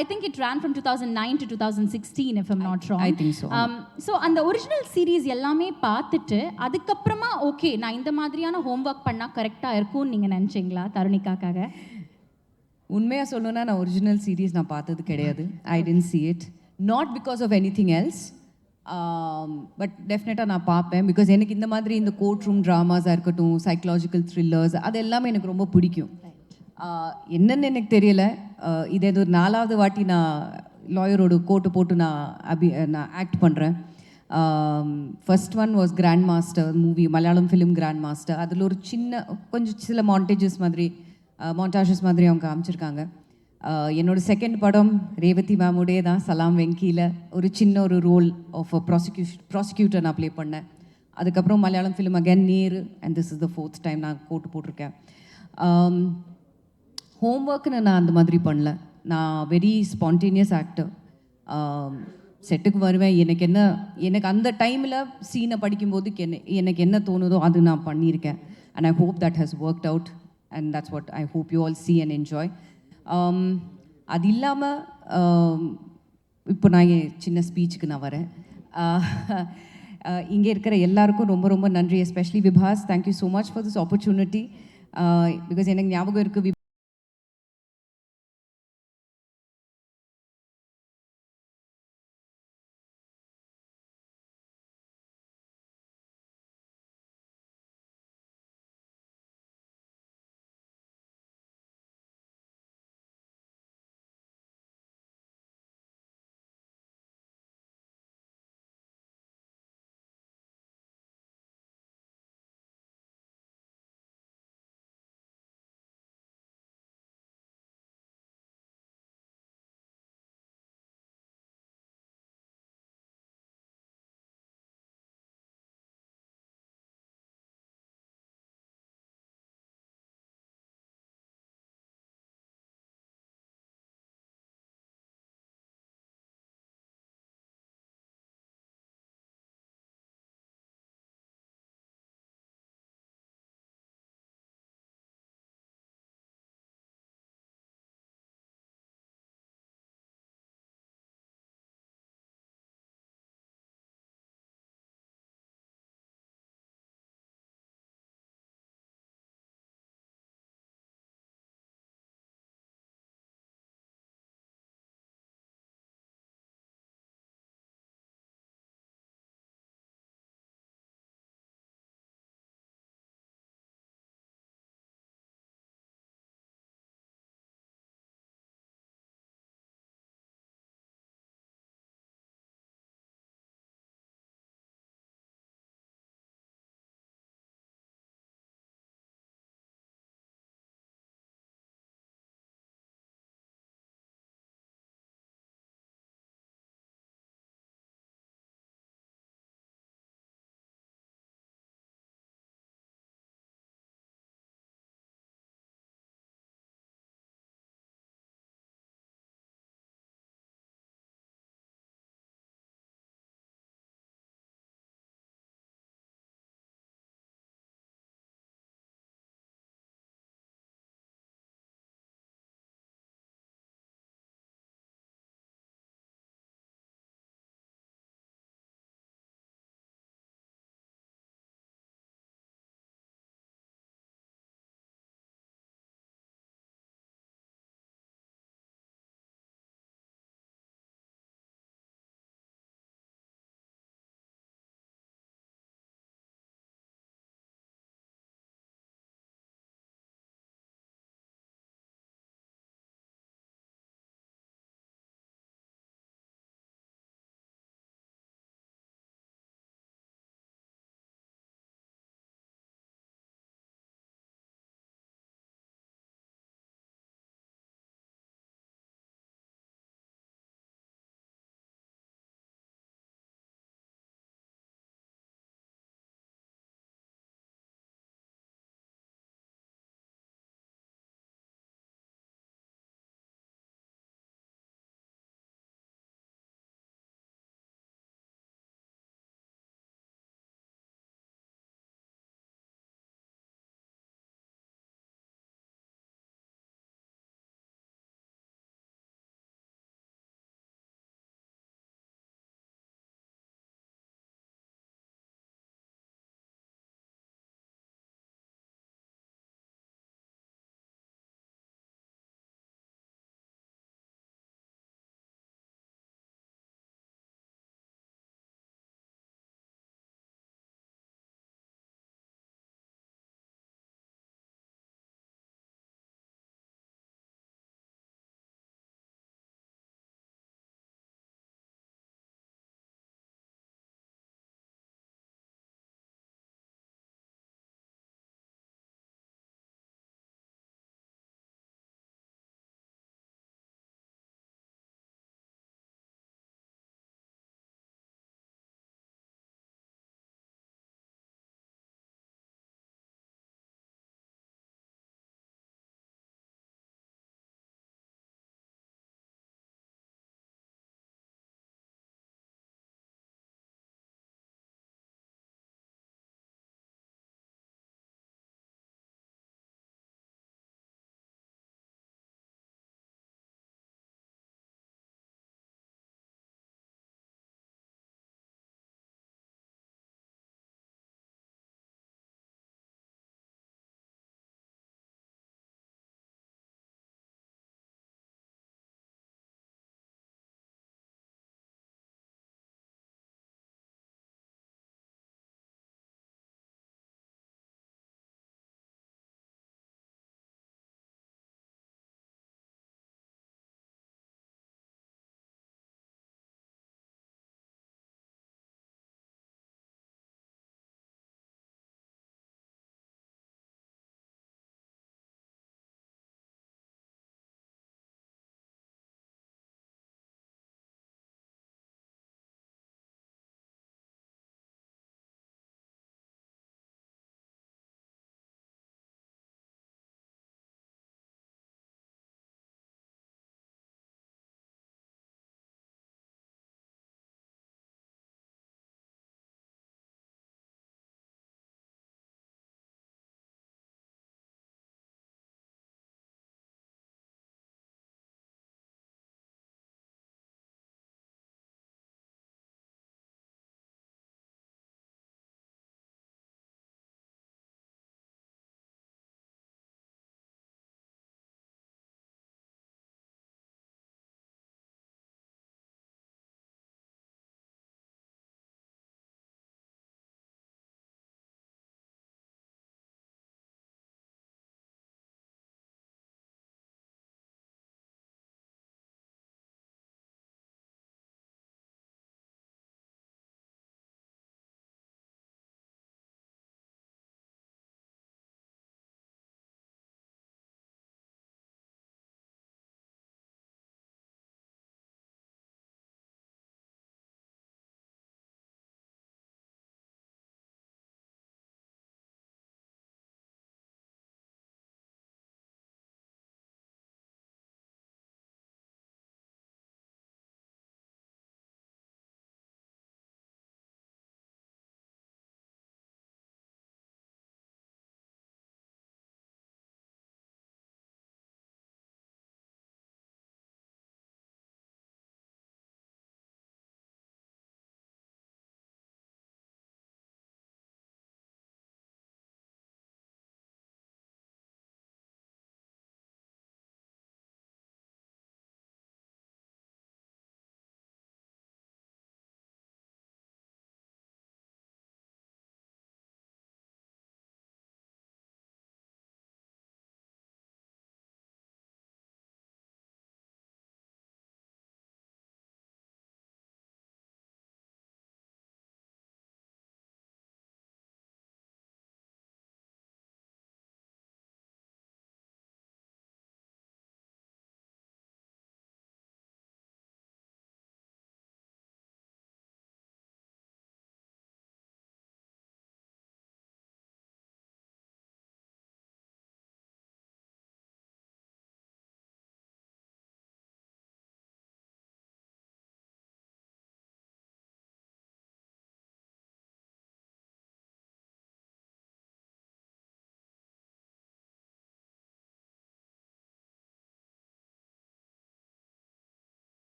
I think it ran from 2009 to 2016 if I'm not wrong. I think so. So அந்த original series எல்லாமே பார்த்துட்டு அதுக்கப்புறமா okay நான் இந்த மாதிரியான homework பண்ணால் கரெக்டாக இருக்கும்னு நீங்கள் நினச்சிங்களா தருணிகாக்காக? உண்மையாக சொல்லணும்னா நான் ஒரிஜினல் சீரீஸ் நான் பார்த்தது கிடையாது. I didn't see it. Not because of anything else. But டெஃபினட்டாக நான் பார்ப்பேன் பிகாஸ் எனக்கு இந்த மாதிரி இந்த கோர்ட் ரூம் ட்ராமாஸாக இருக்கட்டும், சைக்கலாஜிக்கல் த்ரில்லர்ஸ், அது எல்லாமே எனக்கு ரொம்ப பிடிக்கும். என்னென்னு எனக்கு தெரியல, இது ஒரு 4வது வாட்டி நான் லாயரோட கோட்டு போட்டு நான் ஆக்ட் பண்ணுறேன். First one was grandmaster movie, Malayalam film grandmaster. அதில் ஒரு கொஞ்சம் சில மாண்டேஜஸ் மாதிரி அவங்க காமிச்சிருக்காங்க. என்னோட செகண்ட் படம் ரேவதி மேமோடே தான், சலாம் வெங்கியில் ஒரு சின்ன ஒரு ரோல் ஆஃப் ப்ராசிக்யூட்டர் நான் ப்ளே பண்ணேன். அதுக்கப்புறம் Malayalam film again Nehru, and this is the 4th time நான் கோட்டு போட்டிருக்கேன். ஹோம்ஒர்க்குன்னு நான் அந்த மாதிரி பண்ணல. நான் வெரி ஸ்பான்டேனியஸ் ஆக்டர். செட்டுக்கு வருவேன், எனக்கு அந்த டைமில் சீனை படிக்கும்போது எனக்கு என்ன தோணுதோ அது நான் பண்ணியிருக்கேன். And I hope that has worked out and that's what I hope you all see and enjoy. அது இல்லாமல் இப்போ நான் சின்ன ஸ்பீச்சுக்கு நான் வரேன். இங்கே இருக்கிற எல்லாருக்கும் ரொம்ப ரொம்ப நன்றி, especially விபாஸ். Thank you so much for this opportunity. Because எனக்கு ஞாபகம் இருக்குது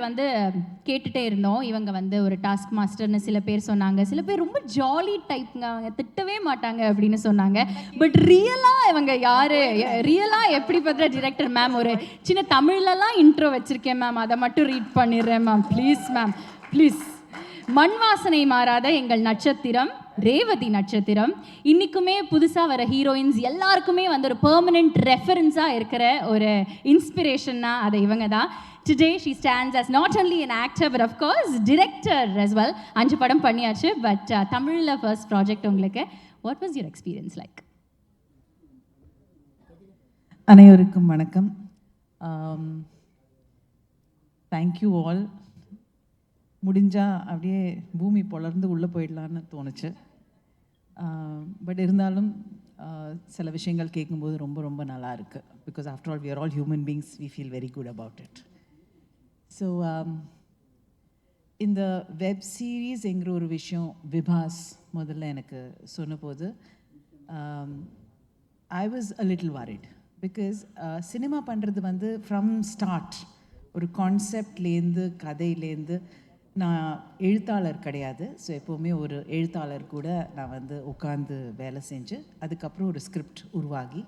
வந்து கேட்டுட்டே இருந்தோம். இவங்க வந்து ஒரு டாஸ்க் மாஸ்டர்னு சில பேர் சொன்னாங்க. சில பேர் ரொம்ப ஜாலி டைப்ங்க, அவங்க திட்டவே மாட்டாங்க அப்படின்னு சொன்னாங்க. பட் இவங்க யாரு, ரியலா எப்படிப்பட்ட டிரெக்டர் மேம்? ஒரு சின்ன தமிழ்லலாம் இன்ட்ரோ வச்சிருக்கேன் மேம், அதை மட்டும் ரீட் பண்ணிடுறேன் மேம், ப்ளீஸ் மேம், ப்ளீஸ். மண் வாசனை மாறாத எங்கள் நட்சத்திரம் ரேவதி நட்சத்திரம். இன்னைக்குமே புதுசாக வர ஹீரோயின்ஸ் எல்லாருக்குமே வந்து ஒரு பெர்மனெண்ட் ரெஃபரன்ஸாக இருக்கிற ஒரு இன்ஸ்பிரேஷன்னா அது இவங்க தான். Today she stands as not only an actor but of course director as well. 5 படம் பண்ணியாச்சு. பட் தமிழில் ஃபர்ஸ்ட் ப்ராஜெக்ட் உங்களுக்கு. What was your experience like? அனைவருக்கும் வணக்கம். Thank you all. முடிஞ்சால் அப்படியே பூமி பொளர்ந்து உள்ளே போயிடலான்னு தோணுச்சு. பட் இருந்தாலும் சில விஷயங்கள் கேட்கும்போது ரொம்ப ரொம்ப நல்லா இருக்குது. Because after all we are all human beings, we feel very good about it. So இந்த வெப் சீரீஸ்ங்கிற ஒரு விஷயம் விபாஸ் முதல்ல எனக்கு சொன்னபோது I was a little worried. Because cinema பண்ணுறது வந்து ஃப்ரம் ஸ்டார்ட் ஒரு கான்செப்ட்லேருந்து கதையிலேருந்து, நான் எழுத்தாளர் கிடையாது. ஸோ எப்போவுமே ஒரு எழுத்தாளர் கூட நான் வந்து உட்காந்து வேலை செஞ்சு அதுக்கப்புறம் ஒரு ஸ்கிரிப்ட் உருவாகி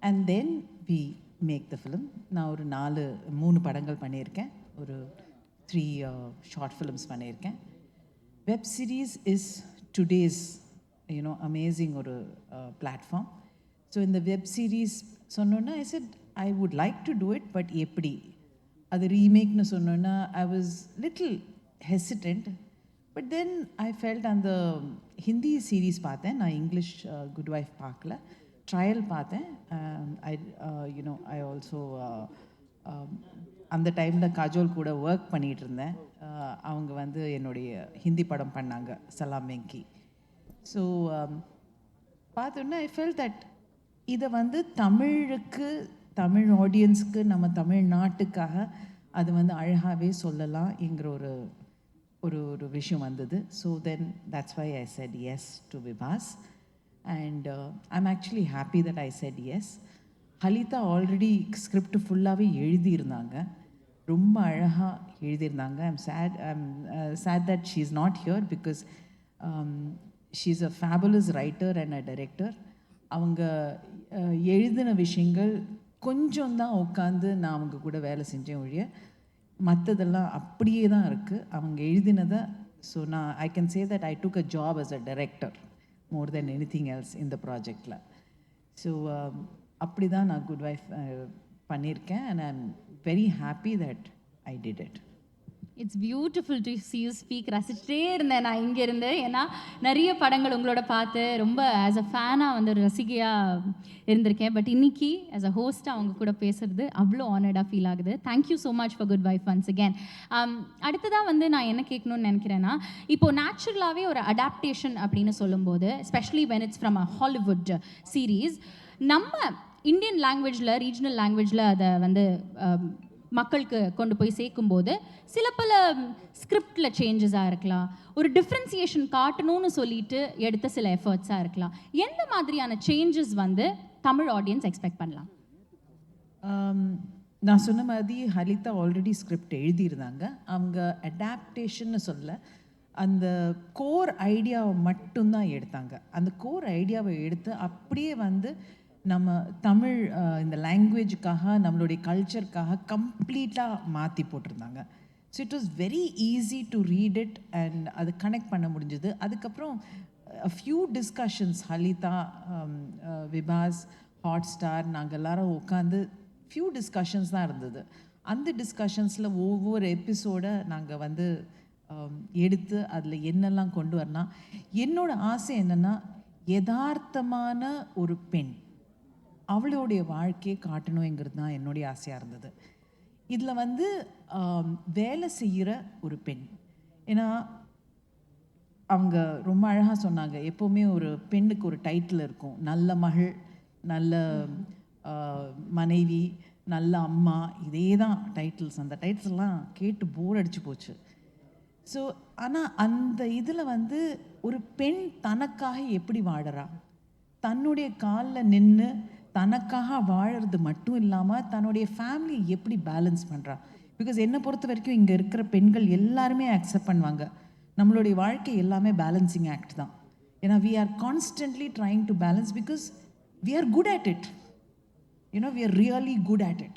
and then we make the film. நான் ஒரு 3 படங்கள் பண்ணியிருக்கேன், ஒரு 3 ஷார்ட் ஃபிலிம்ஸ் பண்ணியிருக்கேன். Web series is today's amazing ஒரு பிளாட்ஃபார்ம். ஸோ இந்த வெப் சீரீஸ் சொன்னோன்னா I said I would like to do it, but எப்படி அது ரீமேக்னு சொன்னோன்னா I was little hesitant. But then I felt அந்த ஹிந்தி சீரீஸ் பார்த்தேன், நான் இங்கிலீஷ் குட் வைஃப் பார்க்கல, ட்ரையல் பார்த்தேன். ஐ ஆல்சோ அந்த டைமில் காஜோல் கூட ஒர்க் பண்ணிகிட்டு இருந்தேன். அவங்க வந்து என்னுடைய ஹிந்தி படம் பண்ணாங்க, சலாம் வெங்கி. ஸோ பார்த்தோன்னா ஐ ஃபெல்ட் தட் இதை வந்து தமிழுக்கு, தமிழ் ஆடியன்ஸ்க்கு, நம்ம தமிழ்நாட்டுக்காக அது வந்து அழகாகவே சொல்லலாம் என்கிற ஒரு ஒரு ஒரு விஷயம் வந்தது. So then that's why I said yes to Vibas. And I'm actually happy that I said yes. Halitha already script ஃபுல்லாகவே எழுதியிருந்தாங்க, ரொம்ப அழகாக எழுதியிருந்தாங்க. I'm sad that she is not here because she is a fabulous writer and a director. அவங்க எழுதின விஷயங்கள் கொஞ்சம் தான் உட்காந்து நான் அவங்க கூட வேலை செஞ்சேன் ஒழிய மற்றதெல்லாம் அப்படியே தான் இருக்குது அவங்க எழுதினதை. ஸோ நான் I can say that I took a job as a director more then anything else இந்த ப்ராஜெக்டில். ஸோ அப்படி தான் நான் குட் வைஃப் பண்ணியிருக்கேன். And I am very happy that I did it. It's beautiful to see you speak. ரசிச்சிட்டே இருந்தேன் நான் இங்கேருந்து. ஏன்னா நிறைய படங்கள் உங்களோட பார்த்து ரொம்ப ஆஸ் அ ஃபேனாக வந்து ஒரு ரசிகையாக இருந்திருக்கேன். பட் இன்னைக்கு ஆஸ் அ ஹோஸ்ட்டாக அவங்க கூட பேசுறது அவ்வளோ ஆனர்டாக ஃபீல் ஆகுது. Thank you so much for good wife once again. அடுத்ததாக வந்து நான் என்ன கேட்கணும்னு நினைக்கிறேன்னா, இப்போது நேச்சுரலாகவே ஒரு அடாப்டேஷன் அப்படின்னு சொல்லும்போது, especially when it's from a Hollywood series, நம்ம இந்தியன் லாங்குவேஜில், ரீஜனல் லாங்குவேஜில் அதை வந்து மக்களுக்கு கொண்டு போய் சேர்க்கும்போது சில பல ஸ்கிரிப்டில் சேஞ்சஸாக இருக்கலாம், ஒரு டிஃப்ரென்சியேஷன் காட்டணும்னு சொல்லிட்டு எடுத்த சில எஃபர்ட்ஸாக இருக்கலாம். எந்த மாதிரியான சேஞ்சஸ் வந்து தமிழ் ஆடியன்ஸ் எக்ஸ்பெக்ட் பண்ணலாம்? நான் சொன்ன மாதிரி ஹலிதா ஆல்ரெடி ஸ்கிரிப்ட் எழுதியிருந்தாங்க. அவங்க அடாப்டேஷன்னு சொல்ல, அந்த கோர் ஐடியாவை மட்டும்தான் எடுத்தாங்க. அந்த கோர் ஐடியாவை எடுத்து அப்படியே வந்து நம்ம தமிழ் இந்த லாங்குவேஜுக்காக, நம்மளுடைய கல்ச்சருக்காக கம்ப்ளீட்டாக மாற்றி போட்டிருந்தாங்க. So it was very easy to read it and அது கனெக்ட் பண்ண முடிஞ்சது. அதுக்கப்புறம் few discussions Halitha, விபாஸ், hot star, நாங்கள் எல்லாரும் உட்காந்து ஃபியூ டிஸ்கஷன்ஸ் தான் இருந்தது. அந்த டிஸ்கஷன்ஸில் ஒவ்வொரு எபிசோடை நாங்கள் வந்து எடுத்து அதில் என்னெல்லாம் கொண்டு வரலாம். என்னோட ஆசை என்னென்னா, யதார்த்தமான ஒரு பெண், அவளுடைய வாழ்க்கையை காட்டணுங்கிறது தான் என்னுடைய ஆசையாக இருந்தது. இதில் வந்து வேலை செய்கிற ஒரு பெண், ஏன்னா அவங்க ரொம்ப அழகாக சொன்னாங்க, எப்போவுமே ஒரு பெண்ணுக்கு ஒரு டைட்டில் இருக்கும், நல்ல மகள், நல்ல மனைவி, நல்ல அம்மா, இதே தான் டைட்டில்ஸ். அந்த டைட்டில்ஸ்லாம் கேட்டு போர் அடிச்சு போச்சு. ஸோ ஆனால் அந்த இதில் வந்து ஒரு பெண் தனக்காக எப்படி வாழறா, தன்னுடைய காலில் நின்று தனக்காக வாழறது மட்டும் இல்லாமல் தன்னுடைய ஃபேமிலி எப்படி பேலன்ஸ் பண்ணுறா. பிகாஸ் என்னை பொறுத்த வரைக்கும் இங்கே இருக்கிற பெண்கள் எல்லாருமே அக்செப்ட் பண்ணுவாங்க, நம்மளுடைய வாழ்க்கை எல்லாமே பேலன்சிங் ஆக்ட் தான். ஏன்னா we are constantly trying to balance because we are good at it. we are really good at it.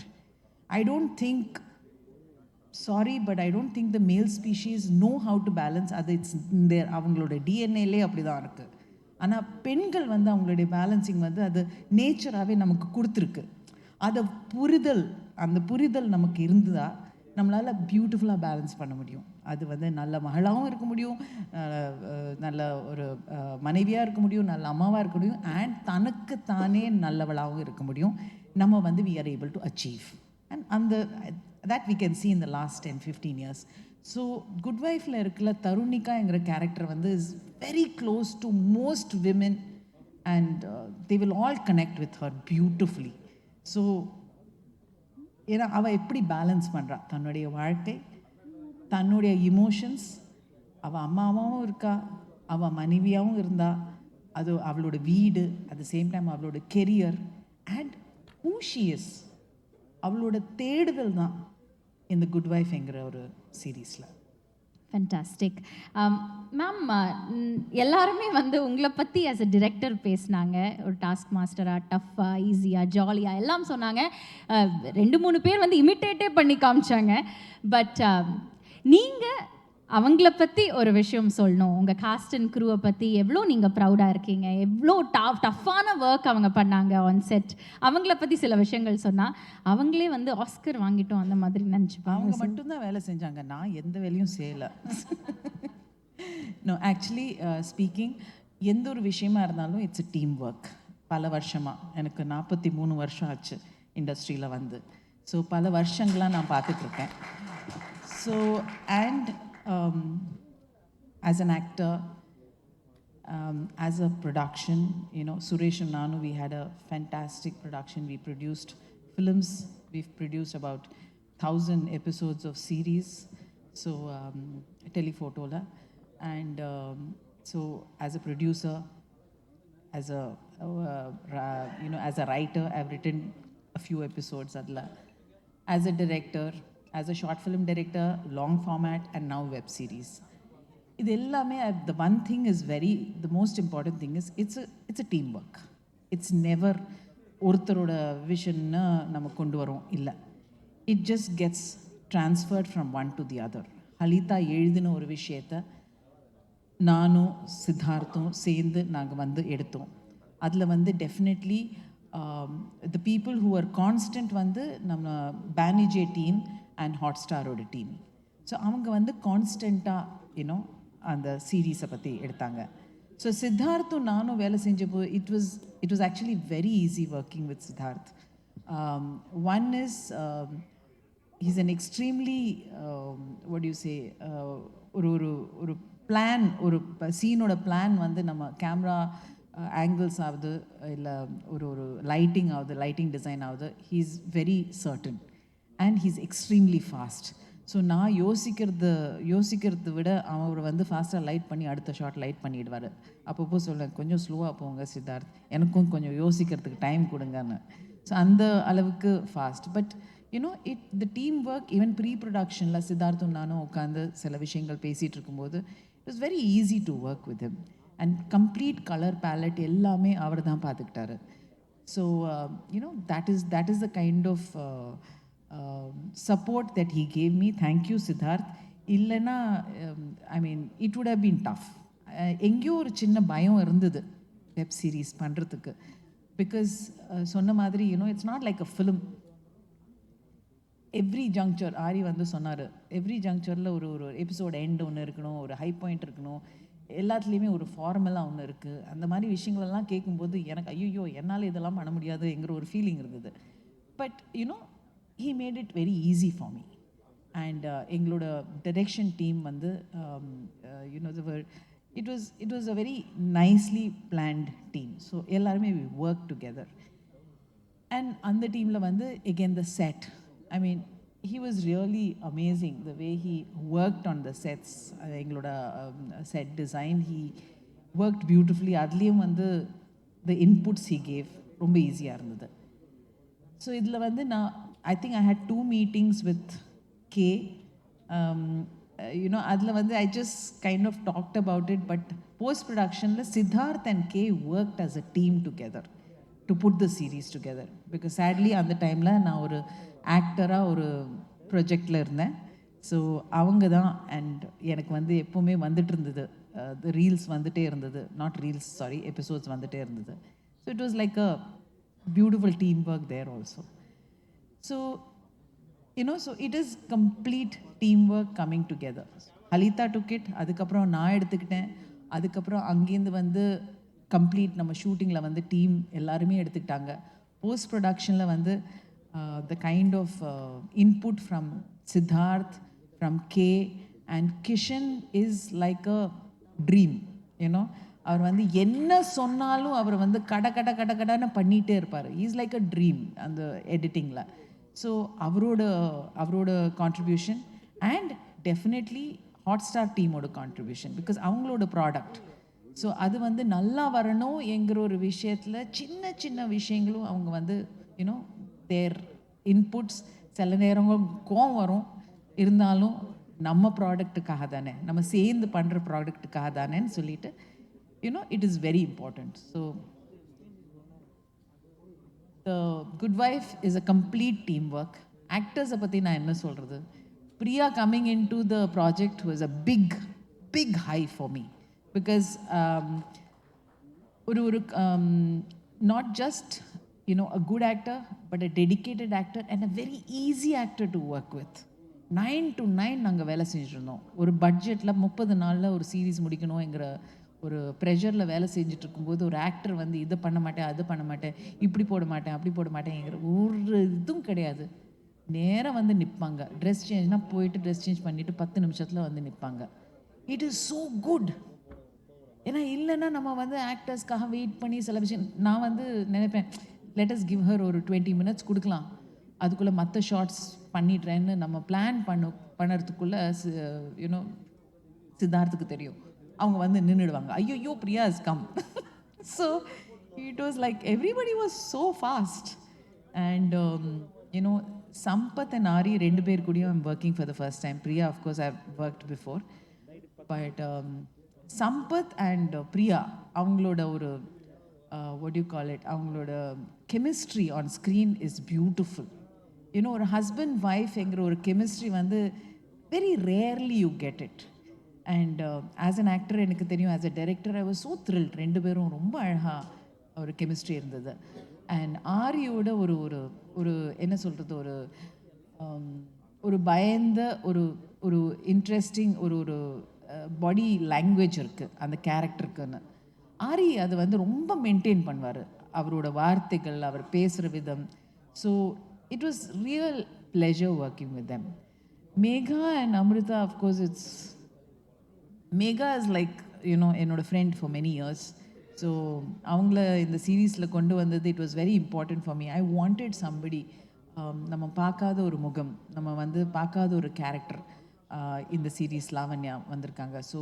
I don't think, sorry, but I don't think the male species know how to balance. அது it's அவங்களோட டிஎன்ஏலே அப்படி தான் இருக்குது. ஆனால் பெண்கள் வந்து அவங்களுடைய balancing வந்து அது நேச்சராகவே நமக்கு கொடுத்துருக்கு. அதை அந்த புரிதல் நமக்கு இருந்தால் நம்மளால் பியூட்டிஃபுல்லாக பேலன்ஸ் பண்ண முடியும். அது வந்து நல்ல மகளாகவும் இருக்க முடியும், நல்ல ஒரு மனைவியாக இருக்க முடியும், நல்ல அம்மாவாக இருக்க முடியும், அண்ட் தனக்கு தானே நல்லவளாகவும் இருக்க முடியும். நம்ம வந்து we are able to achieve, and that we can see in the last 10-15 years. So Good Wife-ல இருக்கிற தருணிகாங்கிற கேரக்டர் வந்து is very close to most women, and they will all connect with her beautifully. So ஏன்னா அவள் எப்படி balance பண்ணுறா தன்னுடைய வாழ்க்கை, தன்னுடைய emotions, அவள் அம்மாவாகவும் இருக்கா, அவள் மனைவியாகவும் இருந்தா, அது அவளோட வீடு, அட் த சேம் டைம் அவளோட career and who she is, அவளோட தேடுதல் தான் இந்த குட் வைஃப்ங்கிற ஒரு சீரீஸில். ஃபென்டாஸ்டிக். மேம், எல்லாருமே வந்து உங்களை பற்றி ஆஸ் அ டிரெக்டர் பேசினாங்க. ஒரு டாஸ்க் மாஸ்டராக, டஃப்பாக, ஈஸியாக, ஜாலியாக எல்லாம் சொன்னாங்க. 2-3 பேர் வந்து இமிட்டேட்டே பண்ணி காமிச்சாங்க. பட் நீங்கள் அவங்கள பற்றி ஒரு விஷயம் சொல்லணும். உங்கள் காஸ்ட் அண்ட் க்ரூவை பற்றி எவ்வளோ நீங்கள் ப்ரௌடாக இருக்கீங்க, எவ்வளோ டஃப்பான ஒர்க் அவங்க பண்ணாங்க ஆன் செட், அவங்கள பற்றி சில விஷயங்கள் சொன்னால் அவங்களே வந்து ஆஸ்கர் வாங்கிட்டோம் அந்த மாதிரி நினச்சிப்பாங்க. அவங்க மட்டும்தான் வேலை செஞ்சாங்க, நான் எந்த வேலையும் செய்யலை. நோ, ஆக்சுவலி ஸ்பீக்கிங், எந்த ஒரு விஷயமா இருந்தாலும் இட்ஸ் அ டீம் ஒர்க். பல வருஷமாக, எனக்கு 43 வருஷம் ஆச்சு இண்டஸ்ட்ரியில் வந்து. ஸோ பல வருஷங்களாக நான் பார்த்துட்ருக்கேன். So and as an actor, as a production, Suresh and Nanu, we had a fantastic production. We produced films. We've produced about 1,000 episodes of series. So Telephotola, and so as a producer, as a as a writer, I've written a few episodes adla. As a director, as a short film director, long format, and now web series. இது எல்லாமே the one thing is the most important thing is it's a teamwork. It's never ஒருத்தரோட விஷன்னு நம்ம கொண்டு வரோம் இல்லை. It just gets transferred from one to the other. Halitha எழுதின ஒரு விஷயத்தை நானும் சித்தார்த்தும் சேர்ந்து நாங்கள் வந்து எடுத்தோம். அதில் வந்து definitely the people who are constant வந்து நம்ம பேனிஜே டீம் அண்ட் ஹாட்ஸ்டாரோட டீம். ஸோ அவங்க வந்து கான்ஸ்டண்ட்டாக அந்த சீரீஸை பற்றி எடுத்தாங்க. ஸோ சித்தார்த்தும் நானும் வேலை செஞ்சப்போ it was actually very easy working with Siddharth. One is he's an extremely what you say, ஒரு பிளான், ஒரு சீனோட பிளான் வந்து நம்ம கேமரா ஆங்கிள்ஸ் ஆகுது, இல்லை ஒரு லைட்டிங் ஆகுது, லைட்டிங் டிசைன் ஆகுது, he is very certain and he's extremely fast. So நான் யோசிக்கிறது விட அவர் வந்து ஃபாஸ்ட்டாக லைட் பண்ணி அடுத்த ஷாட் லைட் பண்ணிடுவார். அப்பப்போ சொல்லுவேன், கொஞ்சம் ஸ்லோவாக போங்க சித்தார்த், எனக்கும் கொஞ்சம் யோசிக்கிறதுக்கு டைம் கொடுங்கன்னு. ஸோ அந்த அளவுக்கு fast. But the team work, even pre ப்ரொடக்ஷனில் சித்தார்த்தும் நானும் உட்காந்து சில விஷயங்கள் பேசிகிட்டு இருக்கும்போது it was very easy to work with him. And complete colour palette எல்லாமே அவர் தான் பார்த்துக்கிட்டாரு. So that is the kind of support that he gave me. Thank you, Siddharth. இல்லைன்னா it would have been tough. எங்கேயோ ஒரு சின்ன பயம் இருந்தது வெப் சீரிஸ் பண்ணுறதுக்கு. பிகாஸ் சொன்ன மாதிரி it's not like a film. Every juncture, Aari வந்து சொன்னார், எவ்ரி ஜங்க்சரில் ஒரு எபிசோட் எண்ட் ஒன்று இருக்கணும், ஒரு ஹை பாயிண்ட் இருக்கணும், எல்லாத்துலேயுமே ஒரு ஃபார்மலாக ஒன்று இருக்குது. அந்த மாதிரி விஷயங்களெல்லாம் கேட்கும்போது எனக்கு ஐயோ என்னால் இதெல்லாம் பண்ண முடியாதுங்கிற ஒரு ஃபீலிங் இருந்தது. But he made it very easy for me. And எங்களோட டைரக்ஷன் டீம் வந்து it was a very nicely planned team. So எல்லாருமே we worked together. And அந்த டீமில் வந்து again the set, he was really amazing the way he worked on the sets. எங்களோட set design, he worked beautifully. அதுலேயும் வந்து the inputs he gave ரொம்ப ஈஸியாக இருந்தது. ஸோ இதில் வந்து I think I had 2 meetings with K அதில் வந்து I just kind of talked about it. But post ப்ரொடக்ஷனில் Siddharth and K worked as a team together to put the series together. Because sadly அந்த டைமில் நான் ஒரு ஆக்டராக ஒரு ப்ரொஜெக்டில் இருந்தேன். ஸோ அவங்க தான் அண்ட் எனக்கு வந்து எப்போவுமே வந்துட்டு இருந்தது, ரீல்ஸ் வந்துட்டே இருந்தது, நாட் ரீல்ஸ் சாரி எபிசோட்ஸ் வந்துட்டே இருந்தது. So it was like a beautiful team work there also. So so it is complete team work coming together. Halitha took it, அதுக்கப்புறம் நான் எடுத்துக்கிட்டேன். அதுக்கப்புறம் அங்கேருந்து வந்து கம்ப்ளீட் நம்ம ஷூட்டிங்கில் வந்து டீம் எல்லாருமே எடுத்துக்கிட்டாங்க. போஸ்ட் ப்ரொடக்ஷனில் வந்து the kind of input from Siddharth, from K and Kishan is like a dream. அவர் வந்து என்ன சொன்னாலும் அவர் வந்து கடன்னு பண்ணிகிட்டே இருப்பார். இஸ் லைக் அ ட்ரீம் அந்த எடிட்டிங்கில். ஸோ அவரோட கான்ட்ரிபியூஷன் அண்ட் டெஃபினெட்லி ஹாட்ஸ்டார் டீமோட கான்ட்ரிபியூஷன், பிகாஸ் அவங்களோட ப்ராடக்ட். ஸோ அது வந்து நல்லா வரணும் என்கிற ஒரு விஷயத்தில் சின்ன சின்ன விஷயங்களும் அவங்க வந்து தேர் இன்புட்ஸ். சில நேரங்கள் கோவம் வரும், இருந்தாலும் நம்ம ப்ராடக்ட்டுக்காக தானே, நம்ம சேர்ந்து பண்ணுற ப்ராடக்ட்டுக்காக தானேன்னு சொல்லிட்டு it is very important. So the Good Wife is a complete teamwork. Actors பற்றி நான் என்ன சொல்கிறது, Priya coming into the project was a big high for me, because not just a good actor, but a dedicated actor and a very easy actor to work with. 9 to 9 நாங்கள் வேலை செஞ்சுருந்தோம். ஒரு பட்ஜெட்டில் 30 நாளில் ஒரு சீரீஸ் முடிக்கணுங்கிற ஒரு ப்ரெஷரில் வேலை செஞ்சுட்டு இருக்கும்போது ஒரு ஆக்டர் வந்து இதை பண்ண மாட்டேன், அது பண்ண மாட்டேன், இப்படி போட மாட்டேன், அப்படி போட மாட்டேங்கிற ஒரு இதுவும் கிடையாது. நேராக வந்து நிற்பாங்க. ட்ரெஸ் சேஞ்ச்னால் போயிட்டு ட்ரெஸ் சேஞ்ச் பண்ணிவிட்டு 10 நிமிஷத்தில் வந்து நிற்பாங்க. It is so good. ஏன்னா இல்லைன்னா நம்ம வந்து ஆக்டர்ஸ்க்காக வெயிட் பண்ணி சில விஷயம் நான் வந்து நினைப்பேன், லெட் அஸ் கிவ் ஹர் ஒரு 20 minutes கொடுக்கலாம், அதுக்குள்ளே மற்ற ஷார்ட்ஸ் பண்ணிடுறேன்னு நம்ம பிளான் பண்ணுறதுக்குள்ளே சித்தார்த்துக்கு தெரியும், அவங்க வந்து நின்றுடுவாங்க. ஐயோ Priya is come. So it was like everybody was so fast. And Sampath and Aari 2 பேர் கூடயும் I'm working for the first time. Priya of course I have worked before, but Sampath and Priya அவங்களோட ஒரு what do you call it, அவங்களோட chemistry on screen is beautiful. ஒரு husband ஒய்ஃப்ங்கிற ஒரு chemistry வந்து very rarely you get it. And as an actor எனக்கு தெரியும், as a director I was so thrilled. 2 பேரும் ரொம்ப அழகாக ஒரு கெமிஸ்ட்ரி இருந்தது. அண்ட் ஆரியோட ஒரு ஒரு ஒரு என்ன சொல்கிறது, ஒரு பயந்த ஒரு இன்ட்ரெஸ்டிங் ஒரு பாடி லாங்குவேஜ் இருக்குது அந்த கேரக்டருக்குன்னு. ஆரி அது வந்து ரொம்ப மெயின்டைன் பண்ணுவார், அவரோட வார்த்தைகள், அவர் பேசுகிற விதம். So it was real pleasure working with them. Megha and Amritha, of course it's Megha is like என்னோட friend for many years. So அவங்கள இந்த சீரீஸில் கொண்டு வந்தது it was very important for me. I wanted somebody, நம்ம பார்க்காத ஒரு முகம், நம்ம வந்து பார்க்காத ஒரு கேரக்டர் இந்த சீரீஸ் லாவண்யா வந்திருக்காங்க. So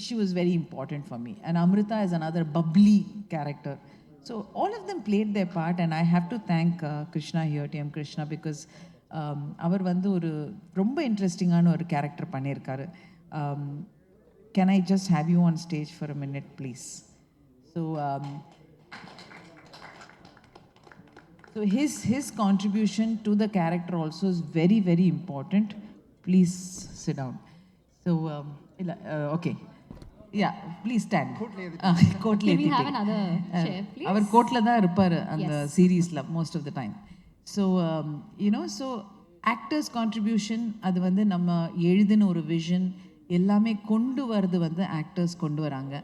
she was very important for me. And Amrita is another bubbly character. So all of them played their part, and I have to thank Krishna here, TM Krishna, because அவர் வந்து ஒரு ரொம்ப இன்ட்ரெஸ்டிங்கான ஒரு character பண்ணியிருக்காரு. Can I just have you on stage for a minute, please? So his contribution to the character also is very, very important. Please sit down. So okay. Yeah, please stand. கோட்ல Can we have another chair, please? அவர் கோட்ல தான் இருப்பார் அந்த சீரீஸில் most of the time. So so actors contribution, அது வந்து நம்ம எழுதின ஒரு விஷன் எல்லாமே கொண்டு வரது வந்து ஆக்டர்ஸ் கொண்டு வராங்க.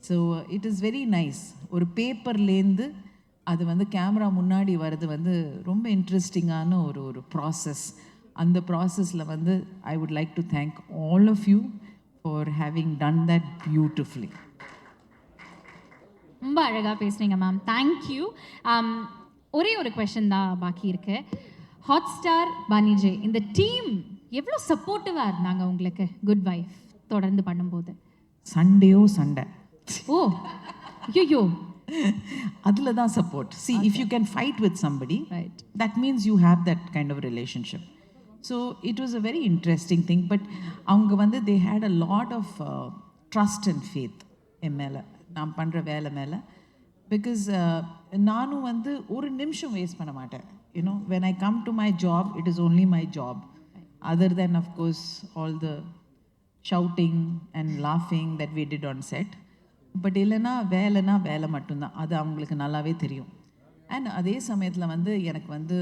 So it is very nice. ஒரு பேப்பர்லேருந்து அது வந்து கேமரா முன்னாடி வர்றது வந்து ரொம்ப இன்ட்ரெஸ்டிங்கான ஒரு ப்ராசஸ். அந்த ப்ராசஸில் வந்து I would like to thank all of you for having done that beautifully. ரொம்ப அழகாக பேசுனீங்க மேம், தேங்க்யூ. ஒரே ஒரு கொஷன் தான் பாக்கி இருக்கு. ஹாட்ஸ்டார் பனிஜே இந்த டீம் எவ்வளோ சப்போர்ட்டிவாக இருந்தாங்க உங்களுக்கு குட் வைஃப் தொடர்ந்து பண்ணும்போது? சண்டை. ஓ ஐயோ, அதில் தான் support. See, if you can fight with somebody, right, that means you have that kind of relationship. So it was a very interesting thing. But அவங்க வந்து they had a lot of trust and faith என் மேலே, நான் பண்ணுற வேலை மேலே. Because நானும் வந்து ஒரு நிமிஷம் வேஸ்ட் பண்ண மாட்டேன். You know when I come to my job, it is only my job, other then of course all the shouting and லாஃபிங் that we did on set. But இல்லைன்னா வேலை மட்டும்தான், அது அவங்களுக்கு நல்லாவே தெரியும். அண்ட் அதே சமயத்தில் வந்து எனக்கு வந்து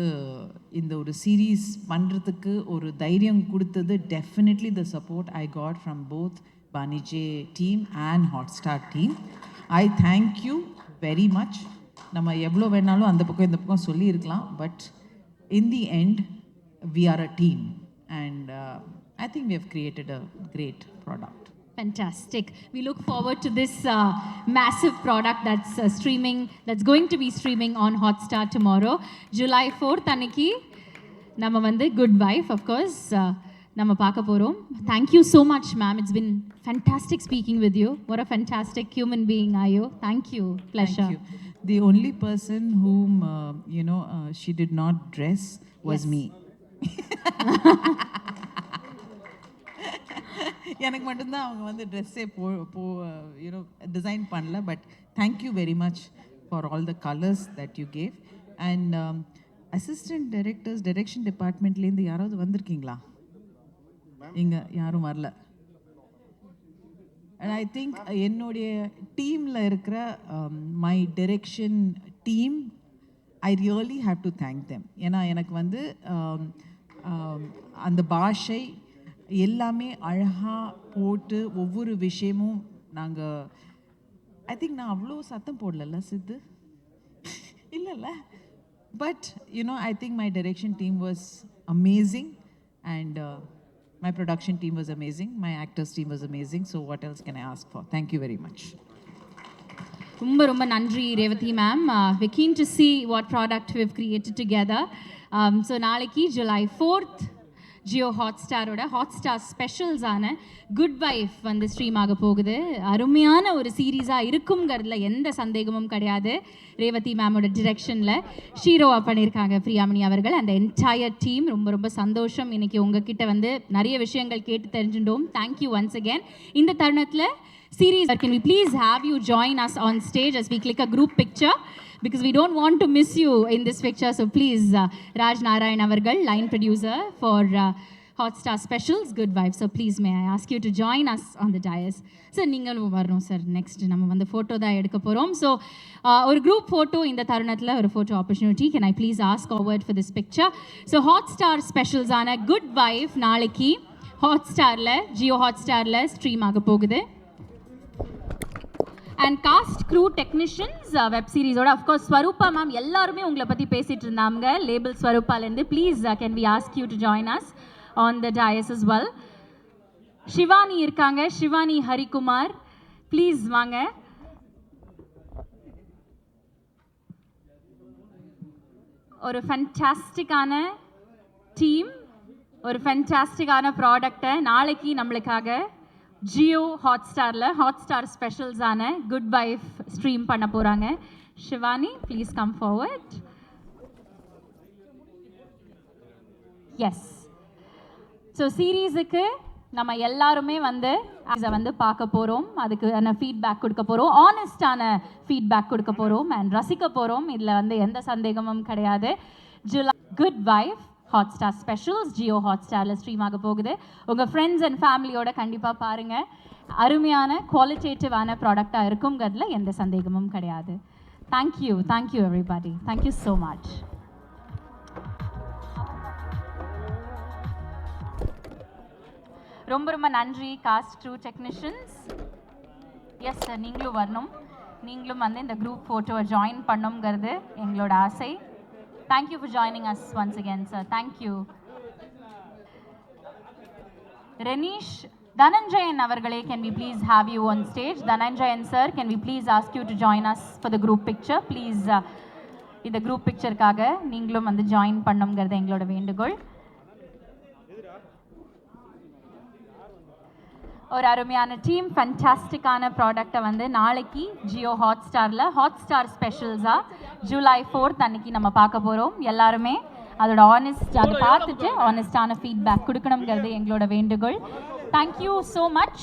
இந்த ஒரு சீரீஸ் பண்ணுறதுக்கு ஒரு தைரியம் கொடுத்தது definitely the support I got from both Banijay team and Hotstar team. I thank you very much. நம்ம எவ்வளோ வேணாலும் அந்த பக்கம் இந்த பக்கம் சொல்லியிருக்கலாம், but in the end we are a team and I think we have created a great product. Fantastic. We look forward to this massive product that's that's going to be streaming on Hotstar tomorrow. July 4th அன்னைக்கு நம்ம வந்து Good Wife, of course, நம்ம பார்க்க போகிறோம். Thank you so much, ma'am. It's been fantastic speaking with you. What a fantastic human being are you. Thank you. Pleasure. Thank you. The only person whom, she did not dress was me. எனக்கு மட்டும்தான் அவங்க வந்து ட்ரெஸ்ஸே design பண்ணல. But thank you very much for all the colours that you gave. And assistant directors, direction டிபார்ட்மெண்ட்லேருந்து யாராவது வந்திருக்கீங்களா? இங்கே யாரும் வரல. அண்ட் ஐ திங்க் என்னுடைய டீமில் இருக்கிற my direction team, I really have to thank them. ஏன்னா எனக்கு வந்து அந்த பாஷை எல்லாமே அழகாக போட்டு ஒவ்வொரு விஷயமும் நாங்கள், ஐ திங்க் நான் அவ்வளோ சத்தம் போடல சித்து, இல்லைல்ல. But I think my direction team was amazing and my production team was amazing, my actors team was amazing. So what else can I ask for? Thank you very much. ரொம்ப ரொம்ப நன்றி Revathi ma'am. we're keen to see what product we've created together. So நாளைக்கு July 4th Jio ஹாட்ஸ்டாரோட Hotstar ஸ்பெஷல்ஸான good wife வந்து stream ஆக போகுது. அருமையான ஒரு சீரீஸாக இருக்குங்கிறதுல எந்த சந்தேகமும் கிடையாது. ரேவதி மேமோட டிரெக்ஷனில் ஷீரோவாக பண்ணியிருக்காங்க பிரியாமணி அவர்கள், அந்த என்டையர் டீம். ரொம்ப ரொம்ப சந்தோஷம் இன்னைக்கு உங்ககிட்ட வந்து நிறைய விஷயங்கள் கேட்டு தெரிஞ்சுட்டோம். Thank you once again. இந்த தருணத்தில் series, can we please have you join us on stage as we click a group picture, because we don't want to miss you in this picture. So please, Raj Narayan avargal, line producer for Hotstar Specials Good Wife. So please, may I ask you to join us on the dais. So நீங்களும் வரணும் sir. Next நம்ம வந்து photo தான் எடுக்க போகிறோம். So ஒரு group photo இந்த தருணத்தில் ஒரு photo opportunity. Can I please ask forward for this picture? So Hotstar ஸ்பெஷல்ஸான குட் வைஃப் நாளைக்கு ஹாட்ஸ்டாரில், ஜியோ ஹாட்ஸ்டாரில் ஸ்ட்ரீம் ஆக போகுது. And cast crew technicians web சீரிஸோட அஃப்கோர்ஸ் ஸ்வரூபா மேம் எல்லாருமே உங்களை பற்றி பேசிகிட்டு இருந்தாங்க, லேபிள் ஸ்வரூபாலேருந்து. Please can we ask you to join us on the dais as well. Shivani இருக்காங்க, ஷிவானி ஹரிகுமார், ப்ளீஸ் வாங்க. ஒரு ஃபேண்டாஸ்டிக்கான டீம், ஒரு ஃபேண்டாஸ்டிக்கான ப்ராடக்டை நாளைக்கு நம்மளுக்காக ஜியோ ஹாட்ஸ்டாரில் ஹாட்ஸ்டார் ஸ்பெஷல்ஸான குட் வைஃப் ஸ்ட்ரீம் பண்ண போகிறாங்க. Shivani, please come forward. Yes, so சீரீஸுக்கு நம்ம எல்லாருமே வந்து இதை வந்து பார்க்க போகிறோம், அதுக்கான ஃபீட்பேக் கொடுக்க போகிறோம், ஆனஸ்டான ஃபீட்பேக் கொடுக்க போகிறோம் அண்ட் ரசிக்க போகிறோம். இதில் வந்து எந்த சந்தேகமும் கிடையாது. ஜூலை good wife Hotstar specials Jio ஹாட்ஸ்டாரில் ஸ்ட்ரீம் ஆக போகுது. உங்கள் ஃப்ரெண்ட்ஸ் அண்ட் ஃபேமிலியோட கண்டிப்பாக பாருங்கள். அருமையான குவாலிட்டேட்டிவான ப்ராடக்டாக இருக்குங்கிறதுல எந்த சந்தேகமும் கிடையாது. Thank you, thank you everybody. Thank you so much. ரொம்ப ரொம்ப நன்றி cast crew technicians. Yes sir, நீங்களும் வரணும், நீங்களும் வந்து இந்த குரூப் ஃபோட்டோவை ஜாயின் பண்ணணுங்கிறது எங்களோட ஆசை. Thank you for joining us once again, sir. Thank you. Renish Dhananjayan avargale, can we please have you on stage? Dhananjayan sir, can we please ask you to join us for the group picture? Please, in the group picture kaga neengalum வந்து join பண்ணனும்ங்கறது எங்களோட வேண்டுகோள். ஒரு அருமையான team, ஃபேண்டாஸ்டிக்கான ப்ராடக்டை வந்து நாளைக்கு ஜியோ ஹாட்ஸ்டாரில் Hotstar ஸ்பெஷல்ஸாக July 4th அன்னைக்கு நம்ம பார்க்க போகிறோம். எல்லாருமே அதோட அதை பார்த்துட்டு ஆனஸ்டான ஃபீட்பேக் கொடுக்கணுங்கிறது எங்களோட வேண்டுகோள். Thank you so much.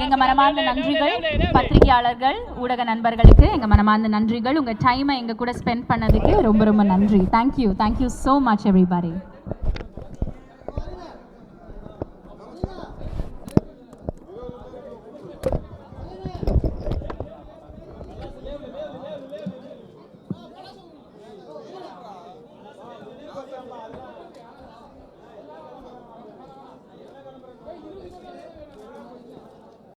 எங்கள் மனமார்ந்த நன்றிகள் பத்திரிகையாளர்கள், ஊடக நண்பர்களுக்கு எங்கள் மனமார்ந்த நன்றிகள். உங்கள் டைமை எங்கள் கூட ஸ்பெண்ட் பண்ணதுக்கு ரொம்ப ரொம்ப நன்றி. Thank you so much everybody.